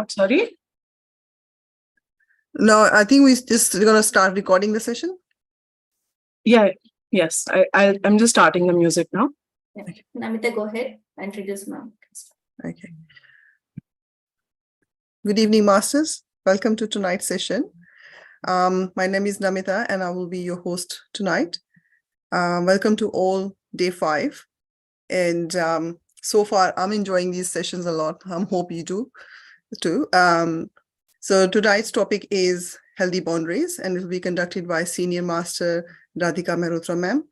Sorry? No, I think we're just going to start recording the session. Yeah, yes. I'm just starting the music now. Yeah. Namita, go ahead. Introduce ma'am. Okay. Good evening, masters. Welcome to tonight's session. My name is Namita and I will be your host tonight. Welcome to all day 5. And so far, I'm enjoying these sessions a lot. I hope you do too. So tonight's topic is healthy boundaries, and it will be conducted by Senior Master Radhika Mehrotra ma'am.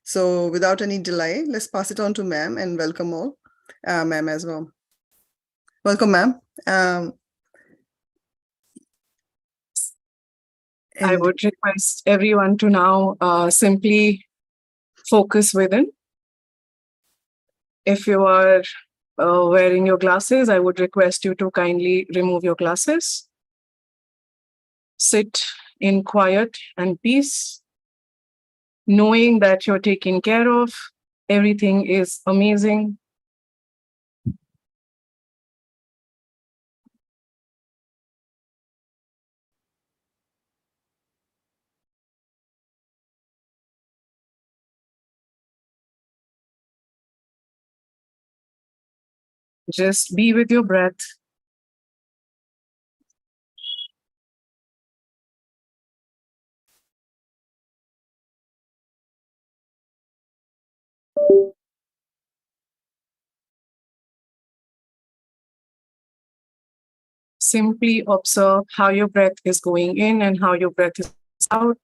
So without any delay, let's pass it on to ma'am and welcome all, ma'am as well. Welcome, ma'am. I would request everyone to now simply focus within. If you are wearing your glasses, I would request you to kindly remove your glasses. Sit in quiet and peace, knowing that you're taken care of, everything is amazing. Just be with your breath. Simply observe how your breath is going in and how your breath is out.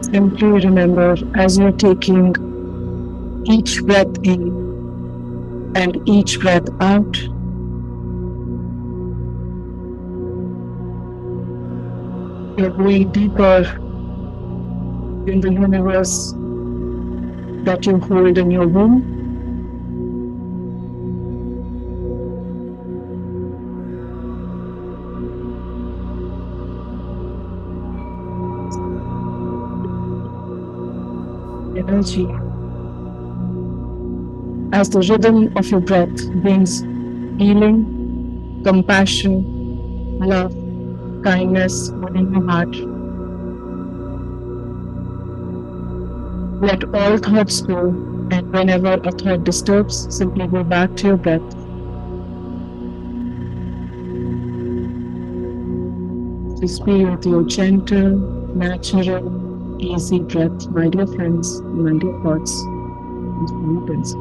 Simply remember, as you're taking each breath in and each breath out, you're going deeper in the universe that you hold in your womb. Energy. As the rhythm of your breath brings healing, compassion, love, kindness within your heart. Let all thoughts go, and whenever a thought disturbs, simply go back to your breath. Just be with your gentle, natural, easy breath, my dear friends, my dear thoughts, and mountains.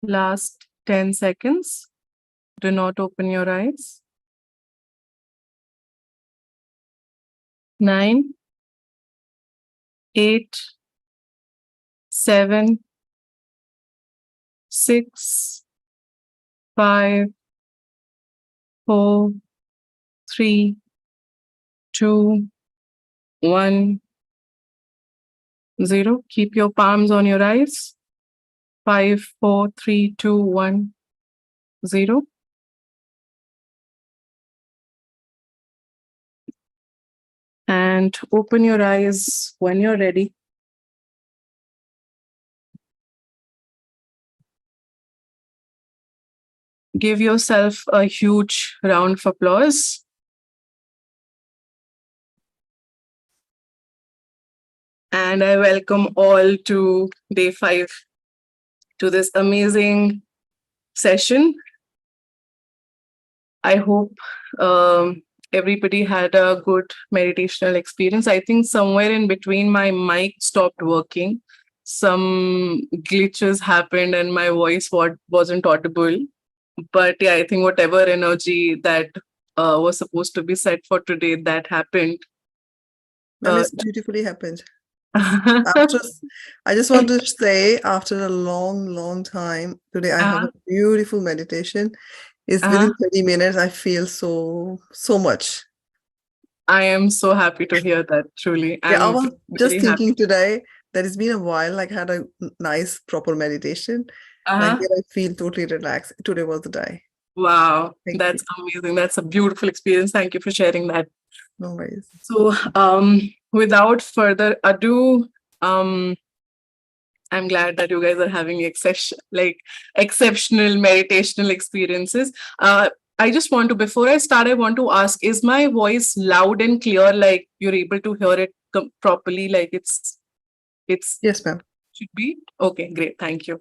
Last 10 seconds. Do not open your eyes. 9, 8, 7, 6, 5, 4, 3, 2, 1, 0. Keep your palms on your eyes. 5, 4, 3, 2, 1, 0. And open your eyes when you're ready. Give yourself a huge round of applause. And I welcome all to day 5, to this amazing session. I hope everybody had a good meditational experience. I think somewhere in between my mic stopped working. Some glitches happened and my voice wasn't audible. But yeah, I think whatever energy that was supposed to be set for today, that happened. It's beautifully happened. I just want to say, after a long time, today I have a beautiful meditation. It's within 30 minutes. I feel so much. I am so happy to hear that, truly. Yeah, I was just thinking today that it's been a while, like I had a nice, proper meditation. Like I feel totally relaxed. Today was the day. Wow, that's amazing. That's a beautiful experience. Thank you for sharing that. No worries. So, without further ado, I'm glad that you guys are having exceptional meditational experiences. I just want to, before I start, I want to ask, is my voice loud and clear? Like you're able to hear it properly? Like it's yes, ma'am. Should be? Okay, great. Thank you.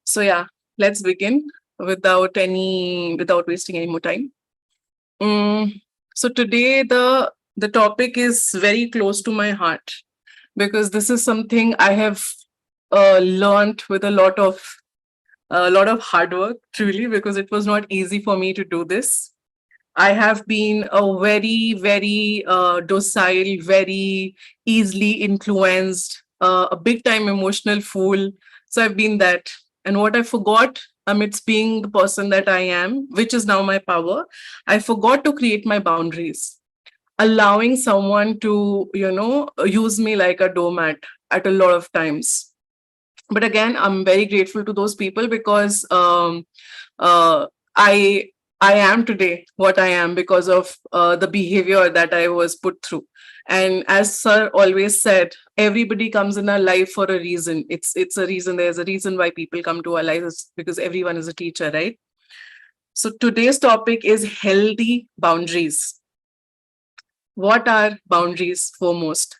So yeah, let's begin without wasting any more time. So today the topic is very close to my heart, because this is something I have learned with a lot of hard work, truly, because it was not easy for me to do this. I have been a very, very docile, very easily influenced, a big time emotional fool. So I've been that. And what I forgot amidst being the person that I am, which is now my power, I forgot to create my boundaries, allowing someone to, use me like a doormat at a lot of times. But again, I'm very grateful to those people, because I am today what I am because of the behavior that I was put through. And as Sir always said, everybody comes in our life for a reason. It's a reason. There's a reason why people come to our lives, because everyone is a teacher, right? So today's topic is healthy boundaries. What are boundaries foremost?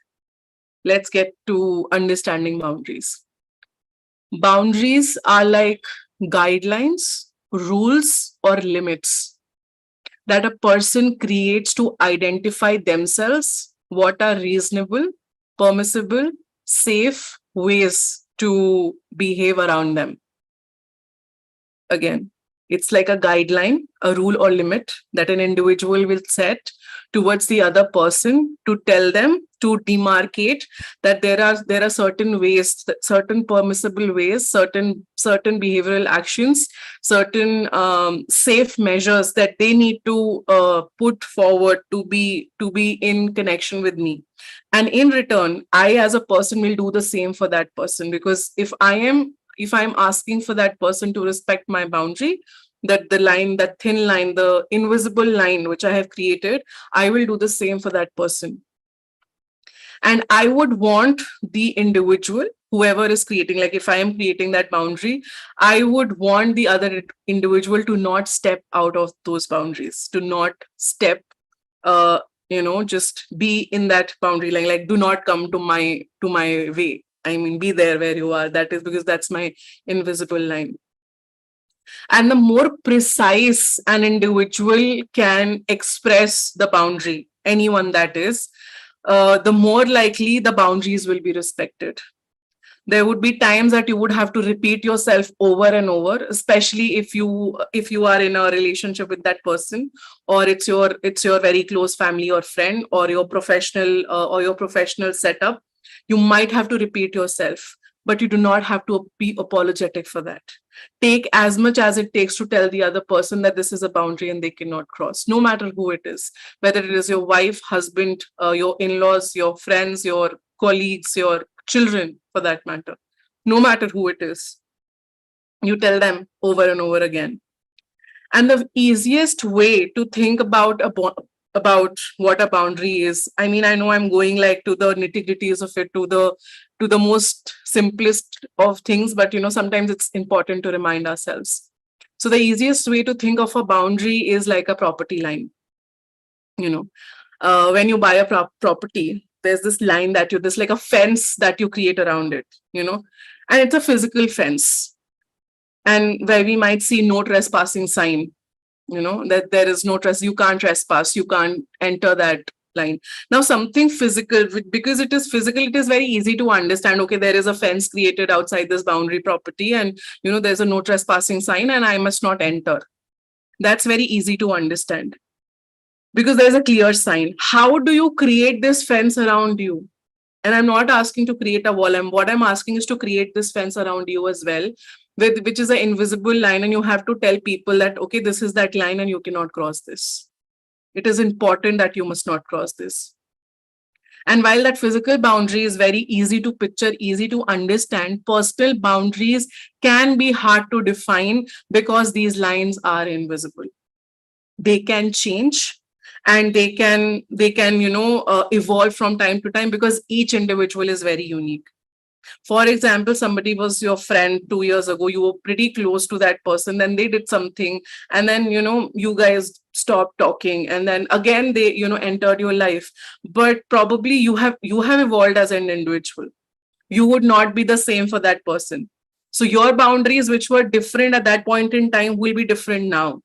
Let's get to understanding boundaries. Boundaries are like guidelines, rules, or limits that a person creates to identify themselves, what are reasonable, permissible, safe ways to behave around them. Again, it's like a guideline, a rule or limit that an individual will set towards the other person to tell them, to demarcate that there are certain ways, certain permissible ways, certain behavioral actions, certain safe measures that they need to put forward to be in connection with me. And in return, I as a person will do the same for that person, because if I'm asking for that person to respect my boundary, that thin line, the invisible line which I have created, I will do the same for that person. And I would want the individual, whoever is creating, like if I am creating that boundary, I would want the other individual to not step out of those boundaries, to not step, just be in that boundary line, like do not come to my way. I mean, be there where you are. That is because that's my invisible line. And the more precise an individual can express the boundary, anyone that is, the more likely the boundaries will be respected. There would be times that you would have to repeat yourself over and over, especially if you are in a relationship with that person, or it's your very close family or friend, or your professional setup. You might have to repeat yourself, but you do not have to be apologetic for that. Take as much as it takes to tell the other person that this is a boundary and they cannot cross, no matter who it is, whether it is your wife, husband, your in-laws, your friends, your colleagues, your children, for that matter. No matter who it is, you tell them over and over again. And the easiest way to think about what a boundary is, I mean, I know I'm going like to the nitty-gritties of it, to the most simplest of things, but sometimes it's important to remind ourselves. So the easiest way to think of a boundary is like a property line. When you buy a property, there's this line there's like a fence that you create around it, and it's a physical fence. And where we might see no trespassing sign, that there is no you can't trespass, you can't enter that line. Now, something physical, because it is physical, it is very easy to understand. Okay, there is a fence created outside this boundary property, and there's a no trespassing sign, and I must not enter. That's very easy to understand, because there's a clear sign. How do you create this fence around you? And I'm not asking to create a wall. What I'm asking is to create this fence around you as well, which is an invisible line. And you have to tell people that, okay, this is that line and you cannot cross this. It is important that you must not cross this. And while that physical boundary is very easy to picture, easy to understand, personal boundaries can be hard to define because these lines are invisible. They can change. And they can evolve from time to time, because each individual is very unique. For example, somebody was your friend 2 years ago, you were pretty close to that person, then they did something, and then you guys stopped talking, and then again they entered your life. But probably you have evolved as an individual. You would not be the same for that person. So your boundaries, which were different at that point in time, will be different now.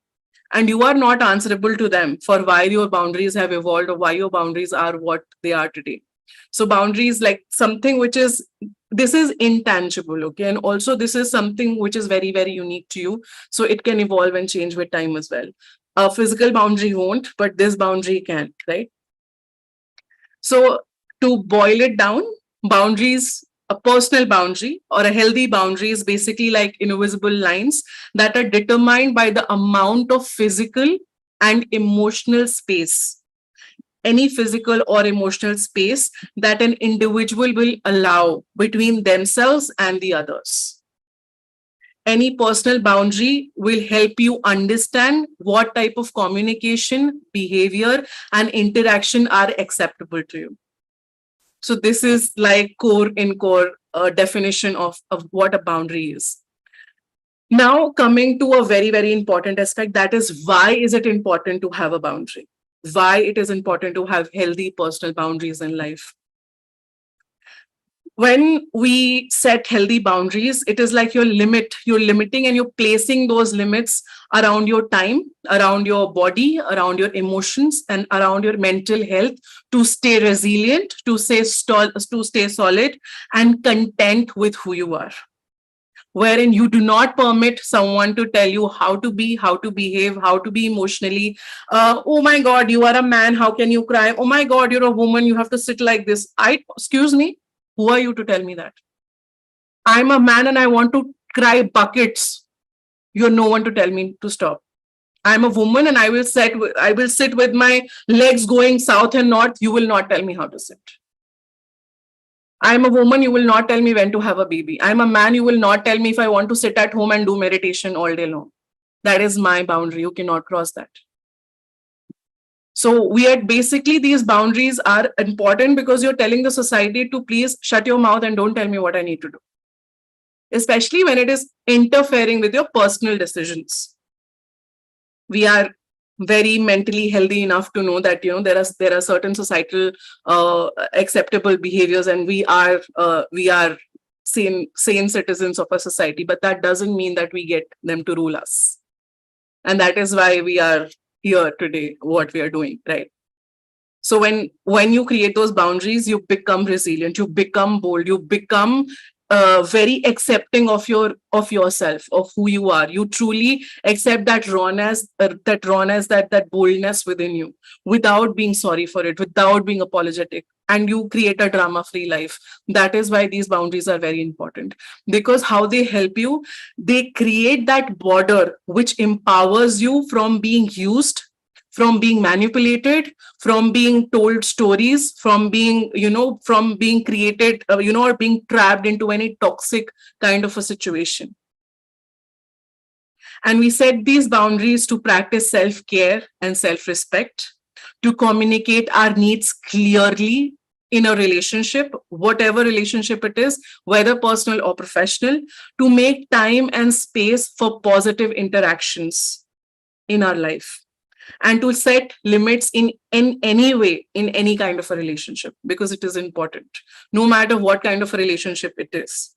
And you are not answerable to them for why your boundaries have evolved or why your boundaries are what they are today. So boundaries, like something this is intangible, okay? And also this is something which is very, very unique to you. So it can evolve and change with time as well. A physical boundary won't, but this boundary can, right? So to boil it down, boundaries, a personal boundary or a healthy boundary is basically like invisible lines that are determined by the amount of physical and emotional space, any physical or emotional space that an individual will allow between themselves and the others. Any personal boundary will help you understand what type of communication, behavior, and interaction are acceptable to you. So this is like core definition of what a boundary is. Now coming to a very, very important aspect, that is why is it important to have a boundary? Why it is important to have healthy personal boundaries in life? When we set healthy boundaries, it is like you're limiting and you're placing those limits around your time, around your body, around your emotions, and around your mental health to stay resilient, to stay solid and content with who you are. Wherein you do not permit someone to tell you how to be, how to behave, how to be emotionally. Oh my God, you are a man, how can you cry? Oh my God, you're a woman, you have to sit like this. Excuse me, who are you to tell me that? I'm a man and I want to cry buckets. You're no one to tell me to stop. I'm a woman and I will sit with my legs going south and north. You will not tell me how to sit. I'm a woman, you will not tell me when to have a baby. I'm a man, you will not tell me if I want to sit at home and do meditation all day long. That is my boundary. You cannot cross that. So basically these boundaries are important because you're telling the society to please shut your mouth and don't tell me what I need to do. Especially when it is interfering with your personal decisions. We are very mentally healthy enough to know that there are certain societal acceptable behaviors, and we are sane citizens of a society, but that doesn't mean that we get them to rule us. And that is why we are here today, what we are doing, right? So when you create those boundaries, you become resilient, you become bold, you become very accepting of yourself, of who you are. You truly accept that rawness, that boldness within you, without being sorry for it, without being apologetic, and you create a drama-free life. That is why these boundaries are very important, because how they help you, they create that border which empowers you from being used, from being manipulated, from being told stories, from being, from being created, or being trapped into any toxic kind of a situation. And we set these boundaries to practice self-care and self-respect, to communicate our needs clearly in a relationship, whatever relationship it is, whether personal or professional, to make time and space for positive interactions in our life, and to set limits in any way, in any kind of a relationship, because it is important, no matter what kind of a relationship it is.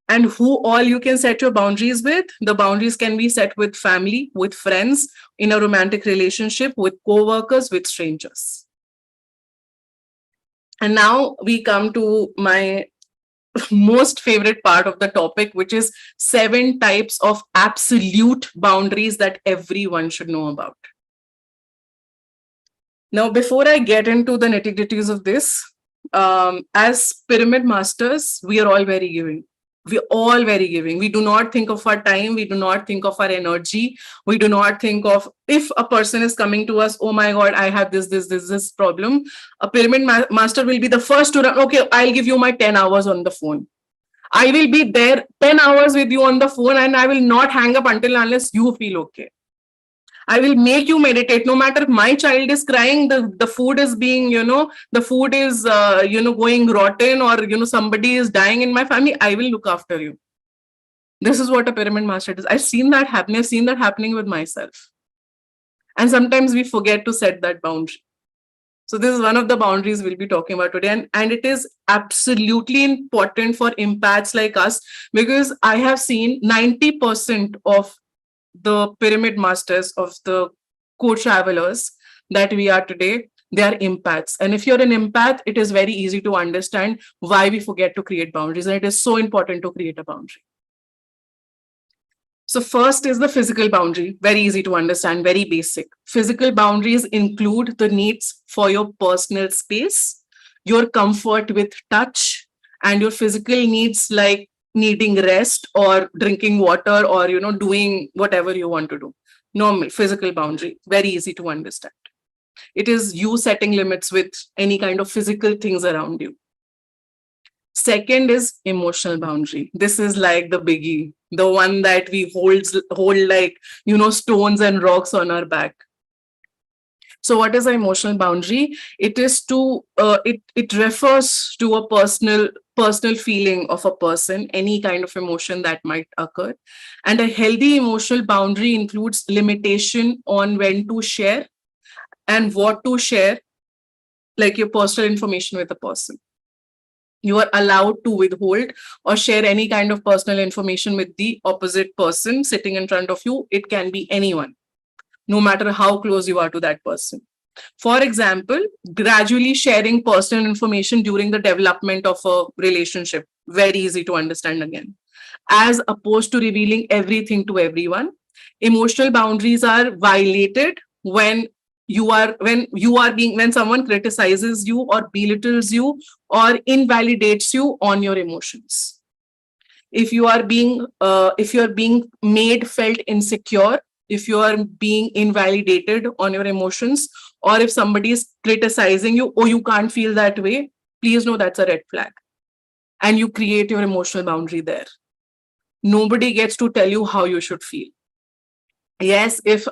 And who all you can set your boundaries with. The boundaries can be set with family, with friends, in a romantic relationship, with co-workers, with strangers. And now we come to my most favorite part of the topic, which is 7 types of absolute boundaries that everyone should know about. Now, before I get into the nitty-gritties of this, as pyramid masters, we are all very giving. We're all very giving. We do not think of our time. We do not think of our energy. We do not think of, if a person is coming to us, oh my God, I have this problem. A pyramid master will be the first to run. Okay, I'll give you my 10 hours on the phone. I will be there 10 hours with you on the phone, and I will not hang up until unless you feel okay. I will make you meditate. No matter if my child is crying, the food is being, the food is, going rotten, or, somebody is dying in my family, I will look after you. This is what a pyramid master does. I've seen that happen. I've seen that happening with myself. And sometimes we forget to set that boundary. So this is one of the boundaries we'll be talking about today. And it is absolutely important for empaths like us, because I have seen 90% of the pyramid masters, of the co-travelers that we are today, they are empaths. And if you're an empath, it is very easy to understand why we forget to create boundaries. And it is so important to create a boundary. So first is the physical boundary. Very easy to understand, very basic. Physical boundaries include the needs for your personal space, your comfort with touch, and your physical needs like needing rest or drinking water, or doing whatever you want to do. Normal physical boundary, very easy to understand. It is you setting limits with any kind of physical things around you. Second is emotional boundary. This is like the biggie, the one that we hold like, stones and rocks on our back. So what is an emotional boundary? It is to it refers to a personal feeling of a person, any kind of emotion that might occur. And a healthy emotional boundary includes limitation on when to share and what to share, like your personal information with a person. You are allowed to withhold or share any kind of personal information with the opposite person sitting in front of you. It can be anyone, no matter how close you are to that person. For example, gradually sharing personal information during the development of a relationship, very easy to understand again, as opposed to revealing everything to everyone. Emotional boundaries are violated when someone criticizes you or belittles you or invalidates you on your emotions. If you are being made felt insecure, if you are being invalidated on your emotions, or if somebody is criticizing you, oh, you can't feel that way, please know that's a red flag. And you create your emotional boundary there. Nobody gets to tell you how you should feel. Yes, if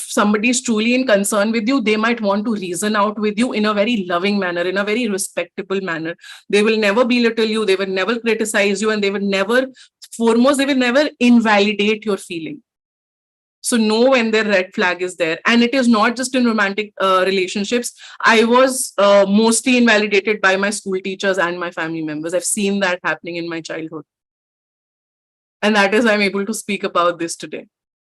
somebody is truly in concern with you, they might want to reason out with you in a very loving manner, in a very respectable manner. They will never belittle you, they will never criticize you, and they will never invalidate your feeling. So know when their red flag is there. And it is not just in romantic relationships. I was mostly invalidated by my school teachers and my family members. I've seen that happening in my childhood. And that is why I'm able to speak about this today.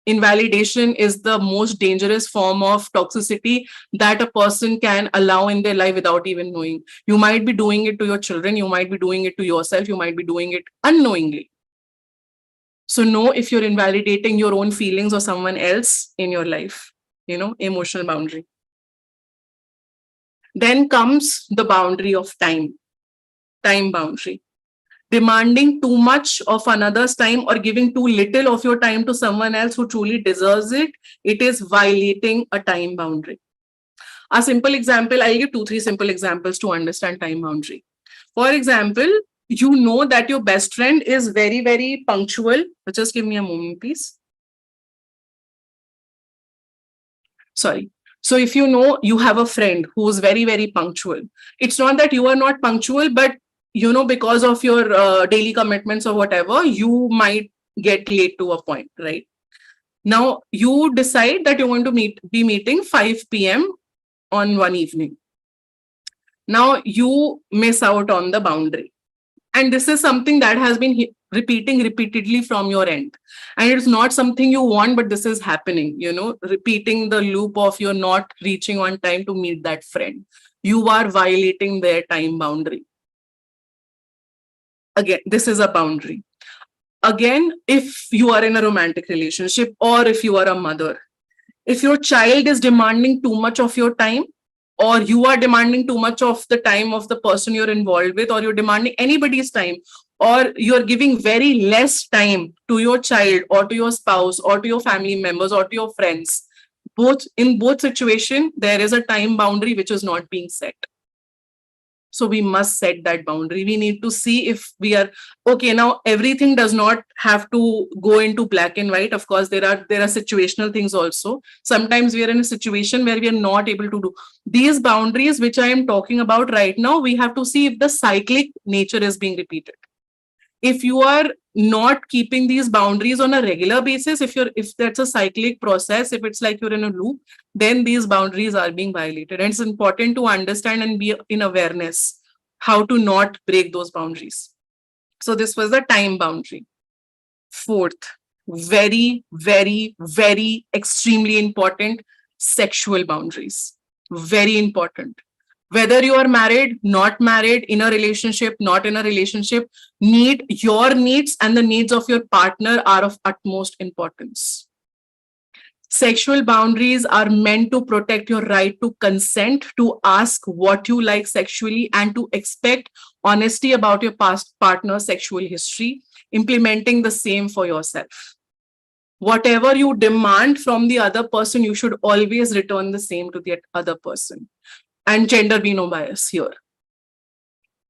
invalidation is the most dangerous form of toxicity that a person can allow in their life without even knowing. You might be doing it to your children, you might be doing it to yourself, you might be doing it unknowingly. So know if you're invalidating your own feelings or someone else in your life, emotional boundary. Then comes the boundary of time boundary. Demanding too much of another's time or giving too little of your time to someone else who truly deserves it, it is violating a time boundary. A simple example, I'll give 2-3 simple examples to understand time boundary. For example, you know that your best friend is very, very punctual. Just give me a moment, please. Sorry. So if you know you have a friend who is very, very punctual, it's not that you are not punctual, but because of your daily commitments or whatever, you might get late to a point, right? Now, you decide that you're going to be meeting 5 p.m. on one evening. Now, you miss out on the boundary. And this is something that has been repeating repeatedly from your end. And it's not something you want, but this is happening, repeating the loop of you're not reaching on time to meet that friend. You are violating their time boundary. Again, this is a boundary. Again, if you are in a romantic relationship or if you are a mother, if your child is demanding too much of your time, or you are demanding too much of the time of the person you're involved with, or you're demanding anybody's time, or you're giving very less time to your child or to your spouse or to your family members or to your friends, in both situations, there is a time boundary which is not being set. So we must set that boundary. We need to see if we are okay. Now, everything does not have to go into black and white. Of course, there are situational things also. Sometimes we are in a situation where we are not able to do these boundaries, which I am talking about right now. We have to see if the cyclic nature is being repeated. If you are not keeping these boundaries on a regular basis, if that's a cyclic process, if it's like you're in a loop, then these boundaries are being violated. And it's important to understand and be in awareness how to not break those boundaries. So this was the time boundary. Fourth, very, very, very extremely important, sexual boundaries. Very important. Whether you are married, not married, in a relationship, not in a relationship, your needs and the needs of your partner are of utmost importance. Sexual boundaries are meant to protect your right to consent, to ask what you like sexually, and to expect honesty about your past partner's sexual history, implementing the same for yourself. Whatever you demand from the other person, you should always return the same to the other person. And gender be no bias here.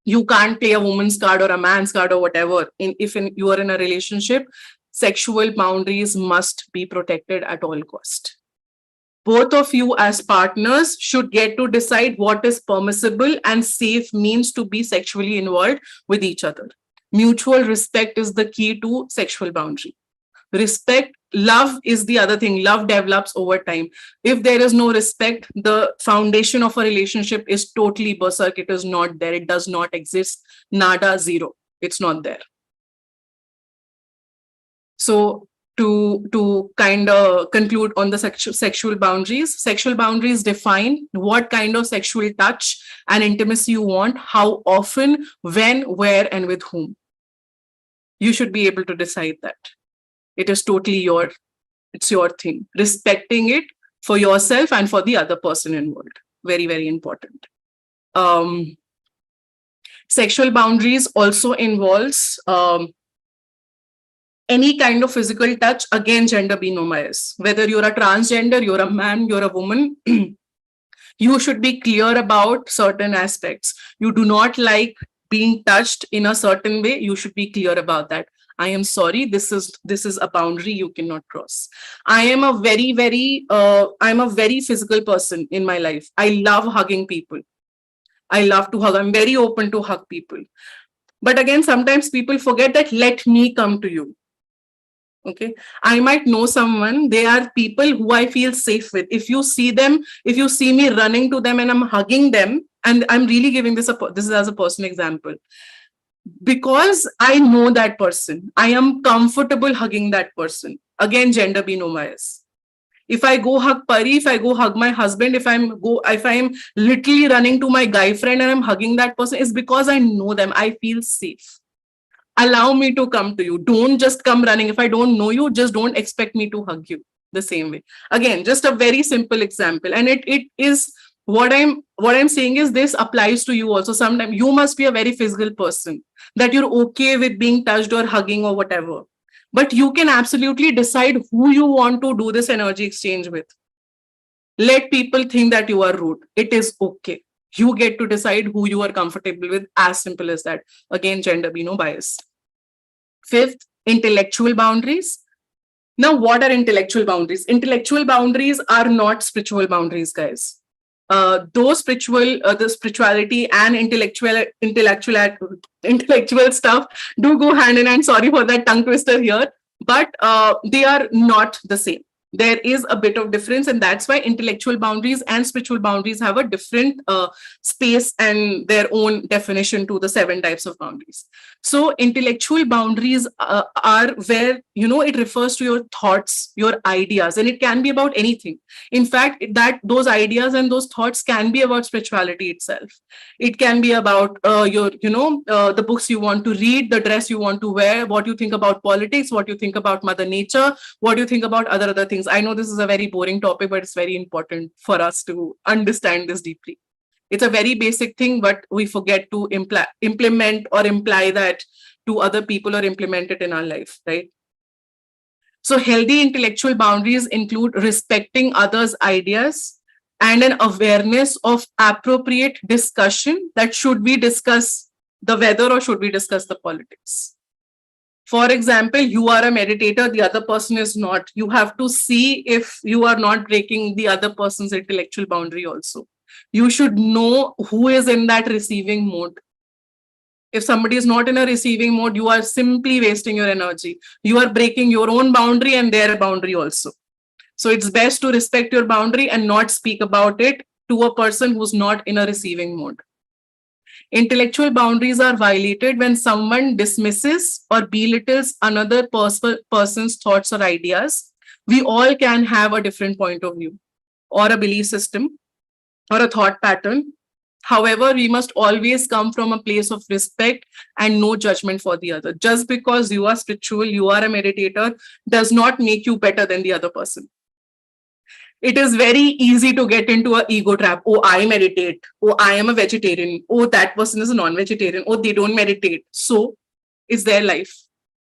You can't play a woman's card or a man's card or whatever. If you are in a relationship, sexual boundaries must be protected at all cost. Both of you as partners should get to decide what is permissible and safe means to be sexually involved with each other. Mutual respect is the key to sexual boundary. Respect, love is the other thing. Love develops over time. If there is no respect, the foundation of a relationship is totally berserk. It is not there. It does not exist. Nada, zero. It's not there. So to kind of conclude on the sexual boundaries define what kind of sexual touch and intimacy you want, how often, when, where, and with whom. You should be able to decide that. It is totally it's your thing. Respecting it for yourself and for the other person involved. Very, very important. Sexual boundaries also involves any kind of physical touch, again, gender be no bias. Whether you're a transgender, you're a man, you're a woman, you should be clear about certain aspects. You do not like being touched in a certain way, you should be clear about that. I am sorry, this is a boundary you cannot cross. I am a very, very physical person in my life. I love hugging people. I love to hug. I'm very open to hug people. But again, sometimes people forget that let me come to you. Okay. I might know someone, they are people who I feel safe with. If you see me running to them and I'm hugging them, and I'm really giving this is as a personal example. because I know that person, I am comfortable hugging that person. Again, gender be no bias. If I go hug Pari, if I go hug my husband, if I'm literally running to my guy friend and I'm hugging that person, it's because I know them. I feel safe. Allow me to come to you. Don't just come running. If I don't know you, just don't expect me to hug you the same way. Again, just a very simple example. And it is what I'm saying is this applies to you also. Sometimes you must be a very physical person that you're okay with being touched or hugging or whatever. But you can absolutely decide who you want to do this energy exchange with. Let people think that you are rude. It is okay. You get to decide who you are comfortable with, as simple as that. Again, gender be no bias. Fifth, intellectual boundaries. Now, what are intellectual boundaries? Intellectual boundaries are not spiritual boundaries, guys. The spirituality and intellectual stuff do go hand in hand. Sorry for that tongue twister here, but they are not the same. There is a bit of difference, and that's why intellectual boundaries and spiritual boundaries have a different space and their own definition to the 7 types of boundaries. So intellectual boundaries are where, it refers to your thoughts, your ideas, and it can be about anything. In fact, that those ideas and those thoughts can be about spirituality itself. It can be about the books you want to read, the dress you want to wear, what you think about politics, what you think about Mother Nature, what you think about other things. I know this is a very boring topic, but it's very important for us to understand this deeply. It's a very basic thing, but we forget to implement or imply that to other people or implement it in our life, right? So healthy intellectual boundaries include respecting others' ideas and an awareness of appropriate discussion, that should we discuss the weather or should we discuss the politics. For example, you are a meditator, the other person is not. You have to see if you are not breaking the other person's intellectual boundary also. You should know who is in that receiving mode. If somebody is not in a receiving mode, you are simply wasting your energy. You are breaking your own boundary and their boundary also. So it's best to respect your boundary and not speak about it to a person who's not in a receiving mode. Intellectual boundaries are violated when someone dismisses or belittles another person's thoughts or ideas. We all can have a different point of view or a belief system or a thought pattern. However, we must always come from a place of respect and no judgment for the other. Just because you are spiritual, you are a meditator, does not make you better than the other person. It is very easy to get into an ego trap. Oh, I meditate. Oh, I am a vegetarian. Oh, that person is a non-vegetarian. Oh, they don't meditate. So it's their life.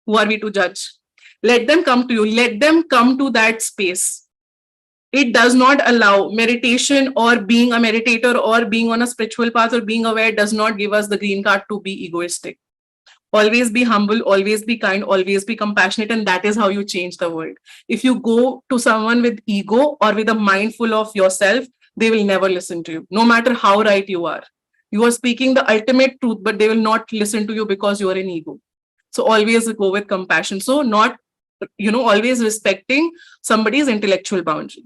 Who are we to judge? Let them come to you. Let them come to that space. It does not allow meditation or being a meditator or being on a spiritual path or being aware does not give us the green card to be egoistic. Always be humble, always be kind, always be compassionate, and that is how you change the world. If you go to someone with ego or with a mind full of yourself, they will never listen to you, no matter how right you are. You are speaking the ultimate truth, but they will not listen to you because you are in ego. So always go with compassion. So not, always respecting somebody's intellectual boundary.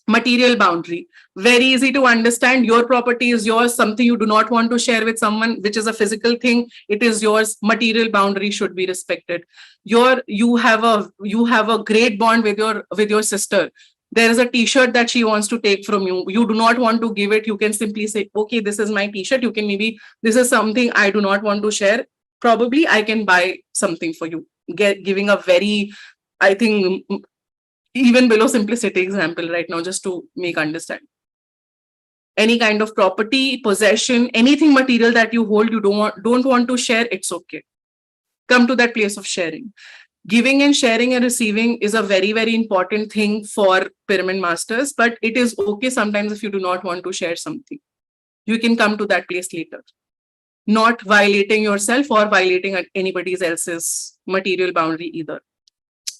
Material boundary, very easy to understand. Your property is yours. Something you do not want to share with someone, which is a physical thing, it is yours. Material boundary should be respected. You have a great bond with your sister. There is a t-shirt that she wants to take from you. You do not want to give it. You can simply say, okay, this is my t-shirt. You can maybe, this is something I do not want to share. Probably I can buy something for you. Giving a very, I think, even below simplicity example right now, just to make understand. Any kind of property, possession, anything material that you hold, you don't want to share, it's okay. Come to that place of sharing. Giving and sharing and receiving is a very, very important thing for pyramid masters, but it is okay sometimes if you do not want to share something. You can come to that place later. Not violating yourself or violating anybody else's material boundary either.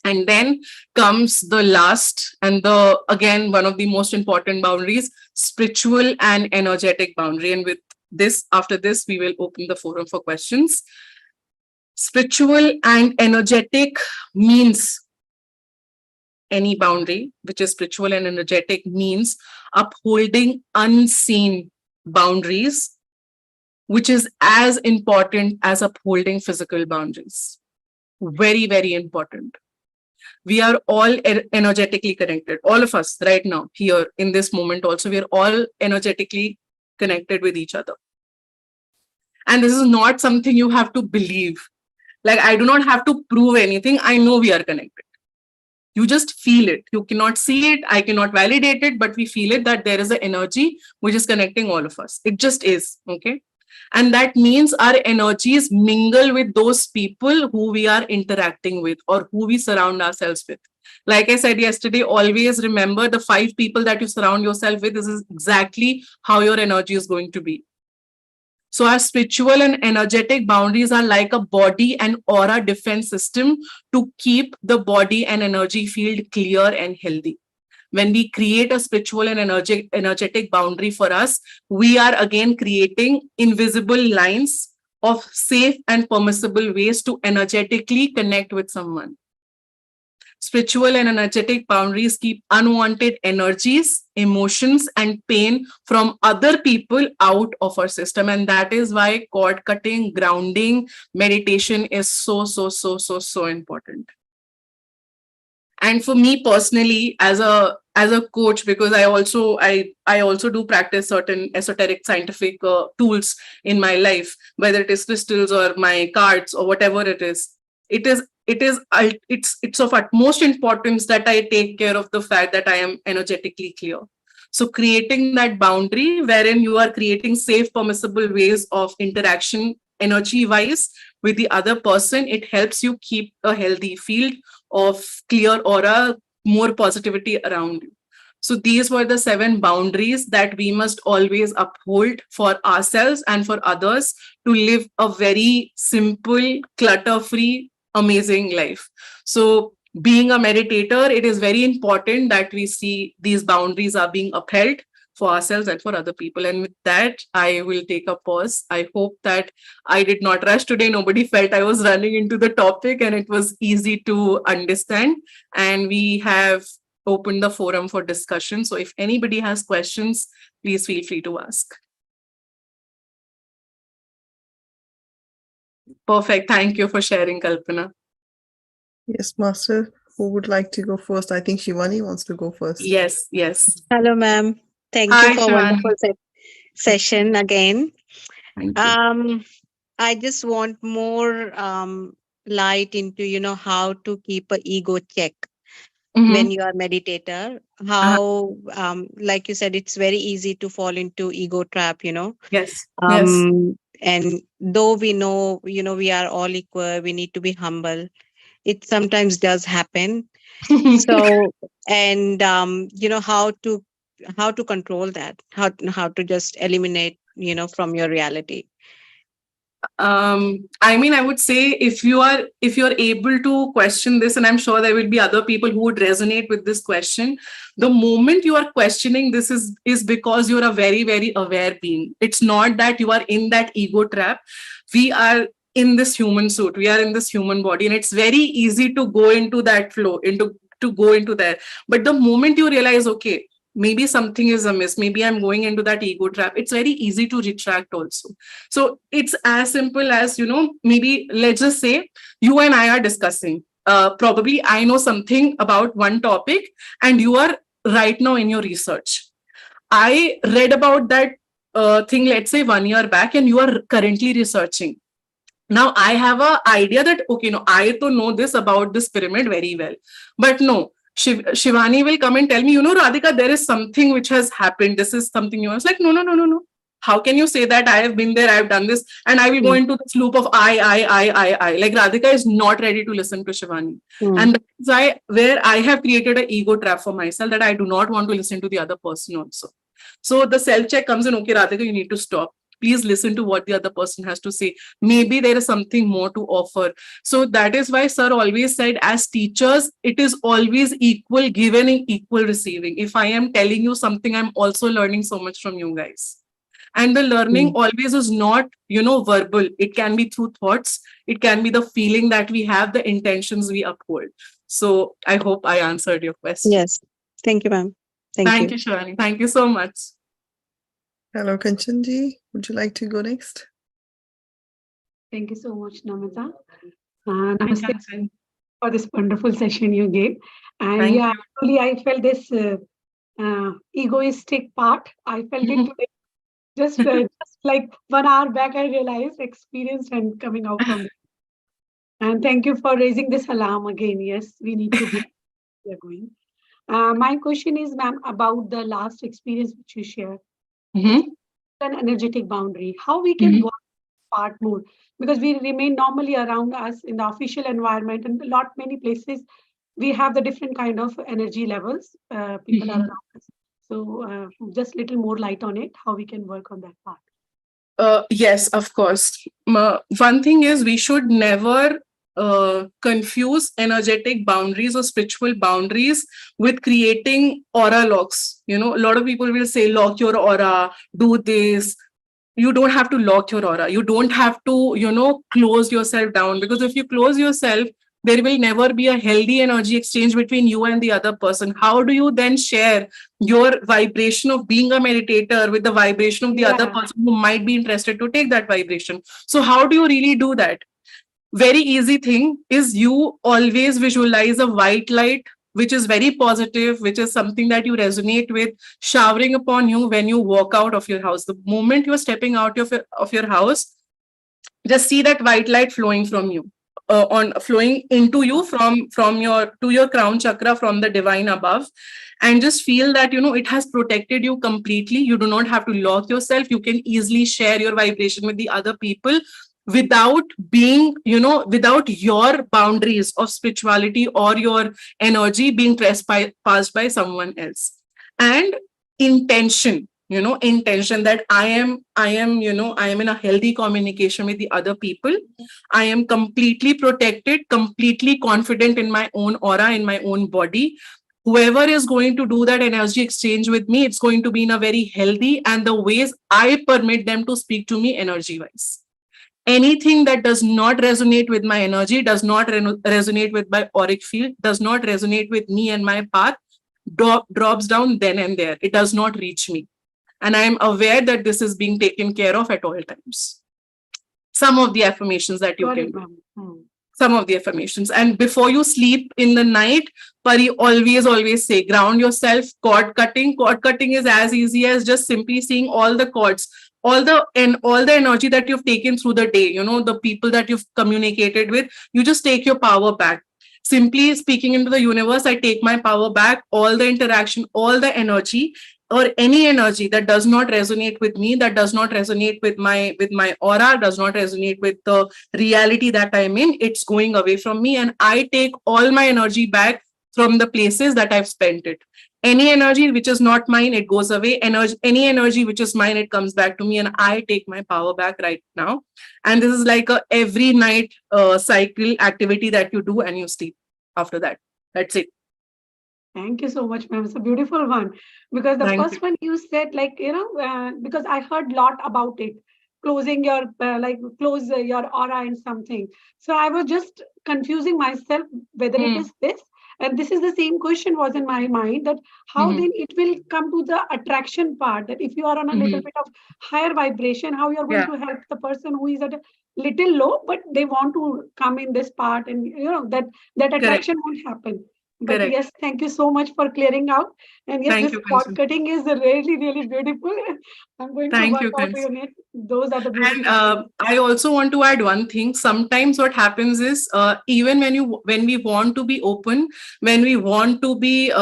And then comes the last and again, one of the most important boundaries, spiritual and energetic boundary. And with this, after this, we will open the forum for questions. Spiritual and energetic means any boundary, which is spiritual and energetic, means upholding unseen boundaries which is as important as upholding physical boundaries. Very, very important. We are all energetically connected. All of us right now, here in this moment also, we are all energetically connected with each other. And this is not something you have to believe. Like, I do not have to prove anything. I know we are connected. You just feel it. You cannot see it. I cannot validate it, but we feel it that there is an energy which is connecting all of us. It just is. Okay. And that means our energies mingle with those people who we are interacting with or who we surround ourselves with. Like I said yesterday, always remember the 5 people that you surround yourself with. This is exactly how your energy is going to be. So our spiritual and energetic boundaries are like a body and aura defense system to keep the body and energy field clear and healthy. When we create a spiritual and energetic boundary for us, we are again creating invisible lines of safe and permissible ways to energetically connect with someone. Spiritual and energetic boundaries keep unwanted energies, emotions, and pain from other people out of our system. And that is why cord cutting, grounding, meditation is so important. And for me personally, as a coach, because I also do practice certain esoteric scientific tools in my life, whether it is crystals or my cards or whatever it is, it's of utmost importance that I take care of the fact that I am energetically clear. So creating that boundary wherein you are creating safe, permissible ways of interaction energy wise with the other person, it helps you keep a healthy field of clear aura, more positivity around you. So these were the 7 boundaries that we must always uphold for ourselves and for others to live a very simple, clutter-free, amazing life. So being a meditator, it is very important that we see these boundaries are being upheld for ourselves and for other people. And with that, I will take a pause. I hope that I did not rush today. Nobody felt I was running into the topic and it was easy to understand. And we have opened the forum for discussion. So if anybody has questions, please feel free to ask. Perfect. Thank you for sharing, Kalpana. Yes, Master. Who would like to go first? I think Shivani wants to go first. Yes. Hello, ma'am. Thank Hi, you for a Shivani. wonderful session again. Thank you. I just want more light into, how to keep a ego check when you are meditator. How, like you said, it's very easy to fall into ego trap. Yes. And though we know, we are all equal, we need to be humble. It sometimes does happen. So, and how to control that, how to just eliminate from your reality. I mean, I would say if you're able to question this, and I'm sure there will be other people who would resonate with this question, the moment you are questioning this is because you're a very, very aware being. It's not that you are in that ego trap. We are in this human suit, we are in this human body, and it's very easy to go into that flow, to go into there. But the moment you realize, okay, maybe something is amiss, maybe I'm going into that ego trap, it's very easy to retract also. So it's as simple as, maybe let's just say you and I are discussing. Probably I know something about one topic and you are right now in your research. I read about that thing, let's say 1 year back, and you are currently researching. Now I have an idea that, okay, no, I to know this about this pyramid very well. But no, Shivani will come and tell me, Radhika, there is something which has happened. This is something new. I was like, no. How can you say that? I have been there, I have done this, and I will go into this loop of I. Like Radhika is not ready to listen to Shivani. And that's why where I have created an ego trap for myself, that I do not want to listen to the other person also. So the self-check comes in, okay, Radhika, you need to stop. Please listen to what the other person has to say. Maybe there is something more to offer. So that is why Sir always said, as teachers, it is always equal giving and equal receiving. If I am telling you something, I'm also learning so much from you guys. And the learning always is not, verbal. It can be through thoughts. It can be the feeling that we have, the intentions we uphold. So I hope I answered your question. Yes. Thank you, ma'am. Thank you, Shivani. Thank you so much. Hello, Kanchanji. Would you like to go next? Thank you so much, Namita. Thank Namaste you. for this wonderful session you gave. And Thank yeah, actually, I felt this egoistic part. I felt it you. today. Just like 1 hour back, I realized, experienced, and coming out from it. And thank you for raising this alarm again. Yes, we need to be. We are going. My question is, ma'am, about the last experience which you shared. It's Mhm, an energetic boundary. How we can mhm. work part more, because we remain normally around us in the official environment, and a lot many places we have the different kind of energy levels. People are Mhm. around us. So just little more light on it. How we can work on that part. Yes, of course. One thing is we should never confuse energetic boundaries or spiritual boundaries with creating aura locks. You know, a lot of people will say, lock your aura, do this. You don't have to lock your aura. You don't have to, close yourself down, because if you close yourself, there will never be a healthy energy exchange between you and the other person. How do you then share your vibration of being a meditator with the vibration of the other Yeah, person who might be interested to take that vibration? So how do you really do that? Very easy thing is you always visualize a white light which is very positive, which is something that you resonate with, showering upon you when you walk out of your house. The moment you're stepping out of your house, just see that white light flowing from you, on flowing into you from your to your crown chakra from the divine above, and just feel that it has protected you completely. You do not have to lock yourself. You can easily share your vibration with the other people without being, without your boundaries of spirituality or your energy being trespassed by someone else. And intention that I am in a healthy communication with the other people. I am completely protected, completely confident in my own aura, in my own body. Whoever is going to do that energy exchange with me, it's going to be in a very healthy, and the ways I permit them to speak to me energy wise. Anything that does not resonate with my energy, does not resonate with my auric field, does not resonate with me and my path, drops down then and there. It does not reach me. And I am aware that this is being taken care of at all times. Some of the affirmations that you got can it, do. ma'am. Some of the affirmations. And before you sleep in the night, Pari always say, ground yourself. Cord cutting. Cord cutting is as easy as just simply seeing all the cords, all the energy that you've taken through the day, the people that you've communicated with, you just take your power back. Simply speaking into the universe, I take my power back, all the interaction, all the energy, or any energy that does not resonate with me, that does not resonate with my aura, does not resonate with the reality that I'm in, it's going away from me, and I take all my energy back from the places that I've spent it. Any energy which is not mine, it goes away. Any energy which is mine, it comes back to me, and I take my power back right now. And this is like a every night cycle activity that you do, and you sleep after that. That's it. Thank you so much, ma'am. It's a beautiful one, because the Thank you. first one you said, like, because I heard lot about it, closing your close your aura and something. So I was just confusing myself whether it Hmm. is this, and this is the same question was in my mind, that how Mhm. then it will come to the attraction part, that if you are on a little Mhm. bit of higher vibration, how you are going Yeah, to help the person who is at a little low, but they want to come in this part, and that correct, attraction won't happen. But correct. yes, thank you so much for clearing out. And yes, Thank this you, cord Kanchan. cutting is really, really beautiful. I'm going to Thank work you, out Kanchan. on it. Those are the And beautiful things. I also want to add one thing. Sometimes what happens is, even when we want to be open, when we want to be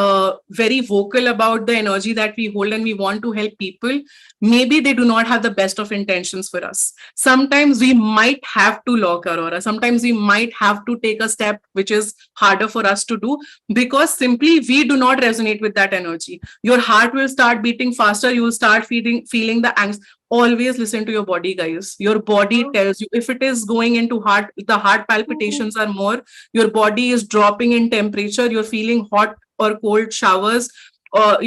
very vocal about the energy that we hold, and we want to help people, maybe they do not have the best of intentions for us. Sometimes we might have to lock our aura. Sometimes we might have to take a step which is harder for us to do, because simply we do not resonate with that energy. Your heart will start beating faster. You will start feeling the angst. Always listen to your body, guys. Your body Oh, tells you if it is going into heart, the heart mhm. palpitations are more, your body is dropping in temperature, you're feeling hot or cold showers, or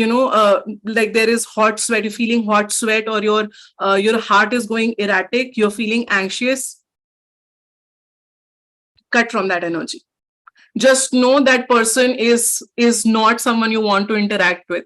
like there is hot sweat, you're feeling hot sweat, or your heart is going erratic, you're feeling anxious. Cut from that energy. Just know that person is not someone you want to interact with.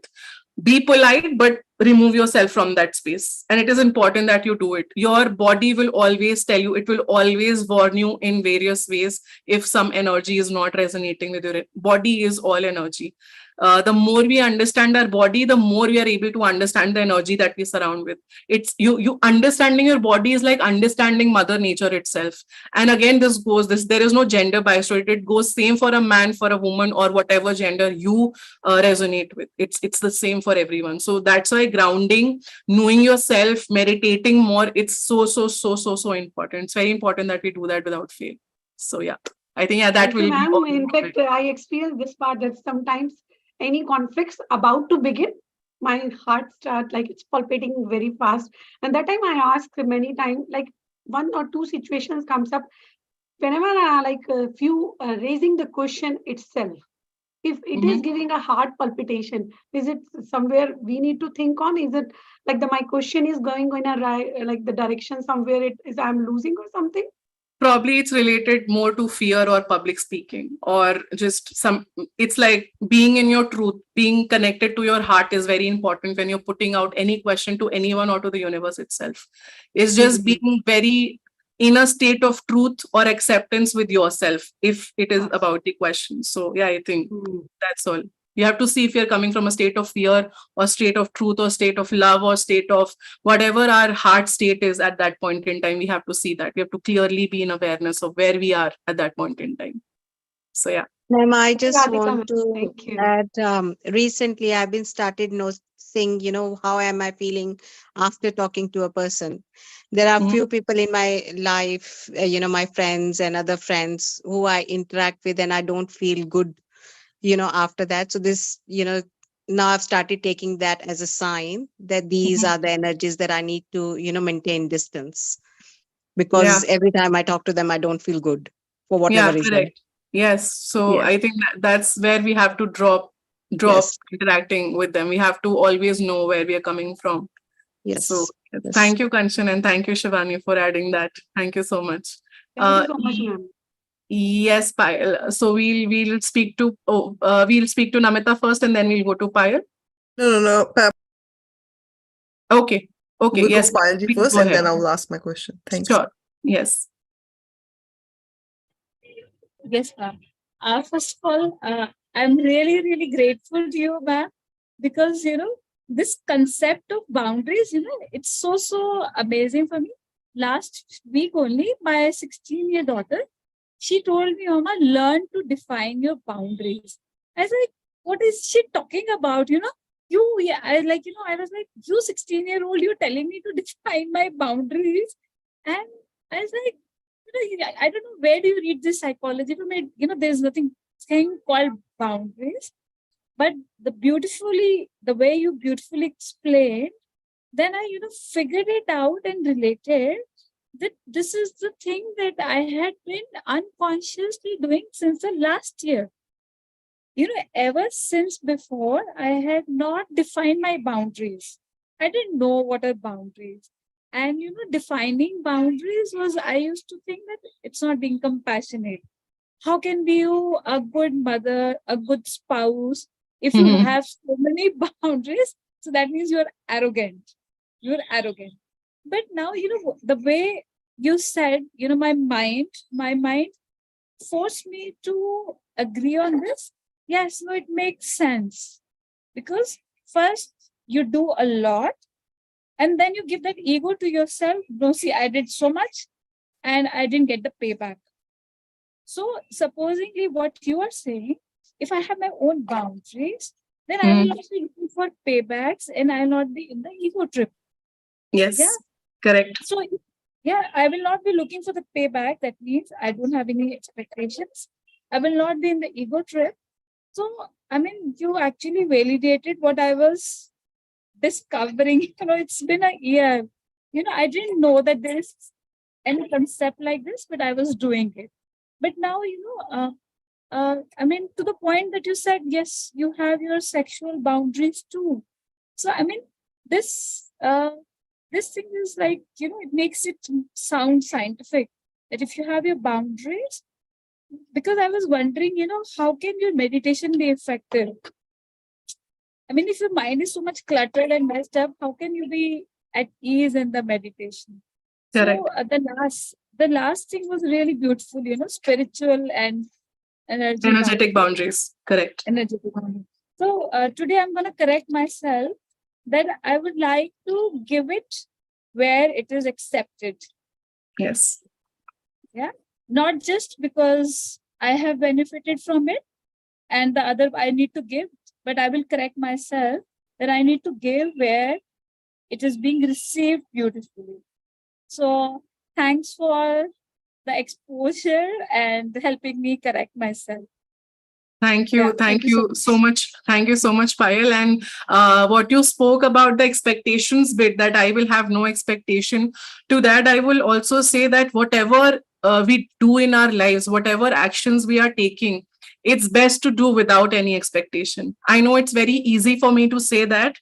Be polite, but remove yourself from that space. And it is important that you do it. Your body will always tell you, it will always warn you in various ways if some energy is not resonating with your body. Is all energy. The more we understand our body, the more we are able to understand the energy that we surround with. It's you understanding your body is like understanding Mother Nature itself. And again, there is no gender bias to it. It goes same for a man, for a woman, or whatever gender you resonate with. It's the same for everyone. So that's why grounding, knowing yourself, meditating more, it's so important. It's very important that we do that without fail. So yeah, I think that Thank you, will be ma'am. all. In fact, I experienced this part that sometimes any conflicts about to begin, my heart starts like it's palpitating very fast. And that time I ask many times, like one or two situations comes up. Whenever like a few raising the question itself, if it is giving a heart palpitation, is it somewhere we need to think on? Is it like my question is going in a like the direction somewhere it is I'm losing or something? Probably it's related more to fear or public speaking, or just it's like being in your truth, being connected to your heart is very important when you're putting out any question to anyone or to the universe itself. It's just being very in a state of truth or acceptance with yourself if it is about the question. So yeah, I think that's all. You have to see if you're coming from a state of fear or state of truth or state of love or state of whatever our heart state is at that point in time. We have to see that. We have to clearly be in awareness of where we are at that point in time. So yeah. Ma'am, I just want Thank to you. add, recently I've been started noticing, how am I feeling after talking to a person. There are few people in my life, my friends and other friends who I interact with and I don't feel good, after that. So this, now I've started taking that as a sign that these are the energies that I need to, maintain distance. Because every time I talk to them, I don't feel good for whatever reason. Correct. Yes. So Yes. I think that's where we have to drop Yes. interacting with them. We have to always know where we are coming from. Yes. So Yes. thank you, Kanchan, and thank you, Shivani, for adding that. Thank you so much. Thank you so much, ma'am. Yes, Payal. So we'll speak to Namita first, and then we'll go to Payal. No. Okay. We'll Yes. go Payalji Please first, go and ahead. then I will ask my question. Thanks. Sure. Yes. Yes, ma'am. First of all, I'm really, really grateful to you, ma'am, because, this concept of boundaries, it's so amazing for me. Last week only, my 16-year daughter, she told me, Mama, learn to define your boundaries. I was like, what is she talking about? I was like, you 16-year-old, you're telling me to define my boundaries. And I was like, I don't know, where do you read this psychology from it? There's nothing thing called boundaries. But the way you beautifully explained, then I, figured it out and related that this is the thing that I had been unconsciously doing since the last year. Ever since before, I had not defined my boundaries. I didn't know what are boundaries. And, defining boundaries was, I used to think that it's not being compassionate. How can be you a good mother, a good spouse, if you have so many boundaries? So that means you're arrogant. You're arrogant. But now, the way you said, my mind forced me to agree on this. Yes, no, it makes sense. Because first you do a lot and then you give that ego to yourself. No, see, I did so much and I didn't get the payback. So supposingly what you are saying, if I have my own boundaries, then I will not be looking for paybacks and I will not be in the ego trip. Yes. Yeah. Correct. So yeah, I will not be looking for the payback. That means I don't have any expectations. I will not be in the ego trip. So, you actually validated what I was discovering. It's been a year. I didn't know that there is any concept like this, but I was doing it. But now, to the point that you said, yes, you have your sexual boundaries too. So, this thing is like, it makes it sound scientific that if you have your boundaries, because I was wondering, how can your meditation be effective? I mean, if your mind is so much cluttered and messed up, how can you be at ease in the meditation? Correct. So the last thing was really beautiful, spiritual and Energetic boundaries. Correct. energetic boundaries. So today I'm going to correct myself that I would like to give it where it is accepted. Yes. Yeah. Not just because I have benefited from it and the other I need to give, but I will correct myself that I need to give where it is being received beautifully. So thanks for the exposure and helping me correct myself. Thank you. Yeah, thank you so much. Thank you so much, Payal. And what you spoke about the expectations bit, that I will have no expectation, to that I will also say that whatever we do in our lives, whatever actions we are taking, it's best to do without any expectation. I know it's very easy for me to say that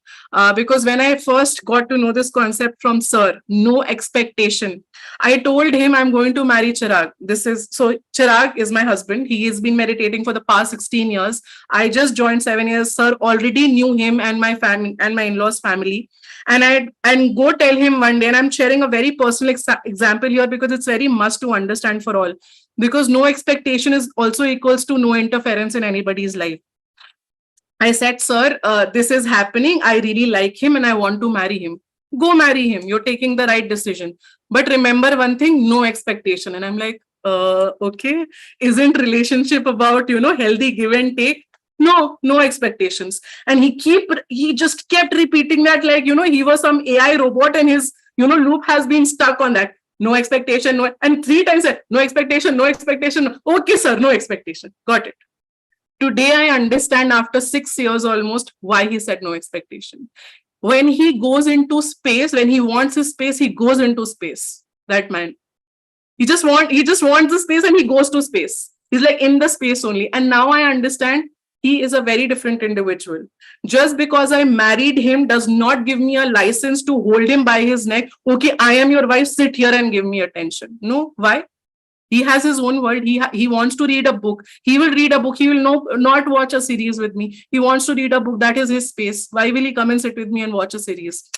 because when I first got to know this concept from Sir, no expectation, I told him I'm going to marry Chirag. Chirag is my husband. He has been meditating for the past 16 years. I just joined 7 years. Sir already knew him and my family and my in-laws family. And go tell him one day, and I'm sharing a very personal example here because it's very must to understand for all. Because no expectation is also equals to no interference in anybody's life. I said, Sir, this is happening. I really like him and I want to marry him. Go marry him. You're taking the right decision. But remember one thing, no expectation. And I'm like, okay, isn't relationship about, healthy give and take? No expectations. And he just kept repeating that like, he was some AI robot and his, loop has been stuck on that. No expectation, no, and 3 times said, no expectation, no expectation. Okay, sir, no expectation. Got it. Today, I understand after 6 years almost why he said no expectation. When he goes into space, when he wants his space, he goes into space. That man. He just wants the space and he goes to space. He's like in the space only. And now I understand he is a very different individual. Just because I married him does not give me a license to hold him by his neck. Okay, I am your wife, sit here and give me attention. No, why? He has his own world. He wants to read a book. He will read a book. He will not watch a series with me. He wants to read a book. That is his space. Why will he come and sit with me and watch a series?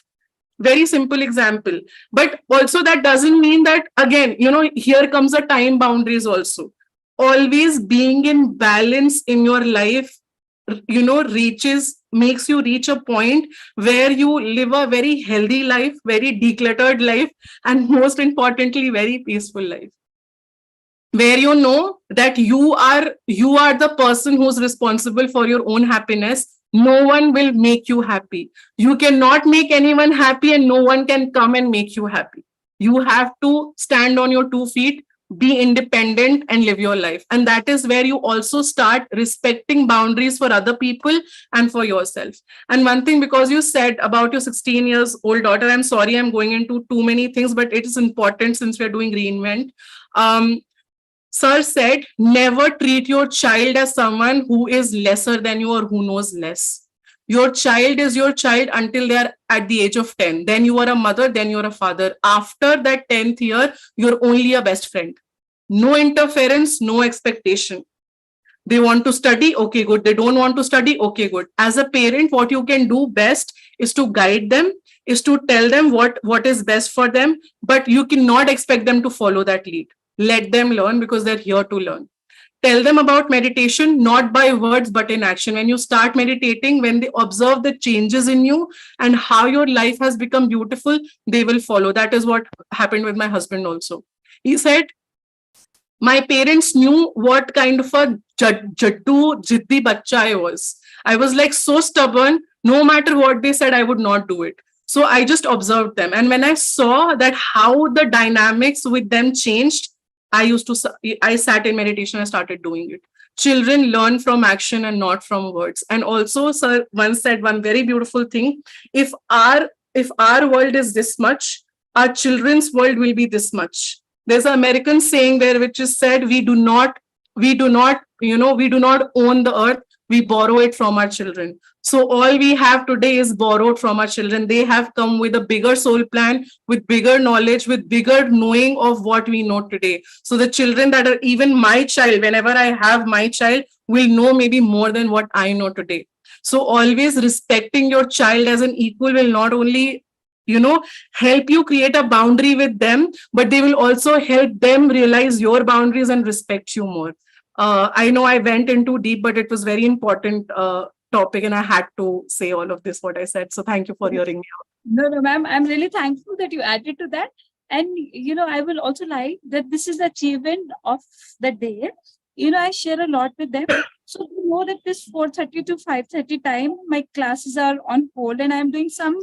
Very simple example. But also that doesn't mean that, again, here comes the time boundaries also. Always being in balance in your life, makes you reach a point where you live a very healthy life, very decluttered life, and most importantly, very peaceful life. Where you know that you are the person who's responsible for your own happiness. No one will make you happy. You cannot make anyone happy and no one can come and make you happy. You have to stand on your 2 feet, be independent and live your life. And that is where you also start respecting boundaries for other people and for yourself. And one thing, because you said about your 16 years old daughter, I'm sorry, I'm going into too many things, but it is important since we're doing Reinvent. Sir said, never treat your child as someone who is lesser than you or who knows less. Your child is your child until they are at the age of 10. Then you are a mother, then you're a father. After that 10th year, you're only a best friend. No interference, no expectation. They want to study, okay, good. They don't want to study, okay, good. As a parent, what you can do best is to guide them, is to tell them what is best for them, but you cannot expect them to follow that lead. Let them learn because they're here to learn. Tell them about meditation, not by words, but in action. When you start meditating, when they observe the changes in you and how your life has become beautiful, they will follow. That is what happened with my husband also. He said, my parents knew what kind of a jiddi bacha I was. I was like so stubborn. No matter what they said, I would not do it. So I just observed them. And when I saw that how the dynamics with them changed, I sat in meditation and started doing it. Children learn from action and not from words. And also, sir once said one very beautiful thing. If our world is this much, our children's world will be this much. There's an American saying there which is said, we do not own the earth, we borrow it from our children. So all we have today is borrowed from our children. They have come with a bigger soul plan, with bigger knowledge, with bigger knowing of what we know today. So the children that are even my child, whenever I have my child, will know maybe more than what I know today. So always respecting your child as an equal will not only, help you create a boundary with them, but they will also help them realize your boundaries and respect you more. I know I went into deep, but it was very important topic, and I had to say all of this, what I said. So thank you for hearing me out. No, ma'am. I'm really thankful that you added to that. And, I will also like that this is the achievement of the day. I share a lot with them. So you know that this 4:30 to 5:30 time, my classes are on hold and I'm doing some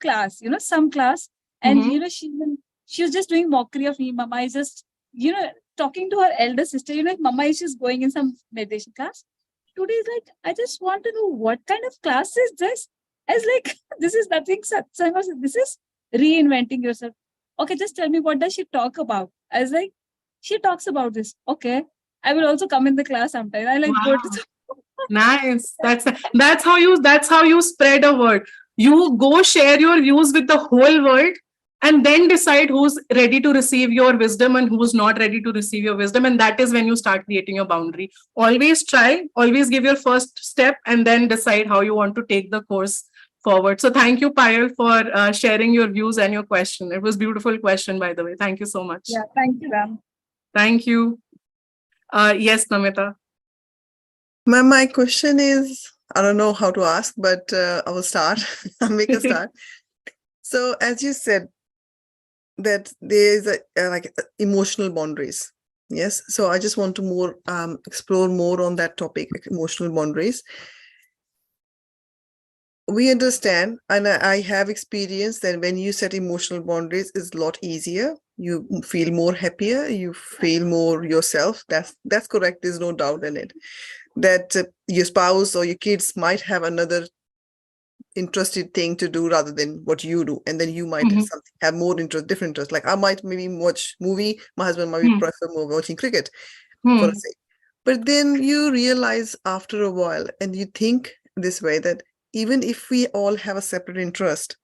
class, some class. And, she was just doing mockery of me. Mama is just, talking to her elder sister, Mama is just going in some meditation class. Today is like, I just want to know what kind of class is this? I was like, this is nothing satsang, this is reinventing yourself. Okay, just tell me, what does she talk about? I was like, she talks about this. Okay, I will also come in the class sometime. I like go to. Nice. That's how you spread a word. You go share your views with the whole world, and then decide who's ready to receive your wisdom and who's not ready to receive your wisdom. And that is when you start creating your boundary. Always try, always give your first step, and then decide how you want to take the course forward. So thank you, Payal, for sharing your views and your question. It was a beautiful question, by the way. Thank you so much. Yeah, thank you, Ram. Thank you. Yes, Namita. Ma'am, my question is, I don't know how to ask, but I will start. I'll make a start. So as you said, that there is emotional boundaries. Yes. So I just want to explore more on that topic, emotional boundaries. We understand, and I have experienced that when you set emotional boundaries, it's a lot easier. You feel more happier. You feel more yourself. That's correct. There's no doubt in it. That your spouse or your kids might have another interested thing to do rather than what you do, and then you might have more different interest. Like I might maybe watch movie, my husband might prefer more watching cricket, for say. But then you realize after a while, and you think this way, that even if we all have a separate interest,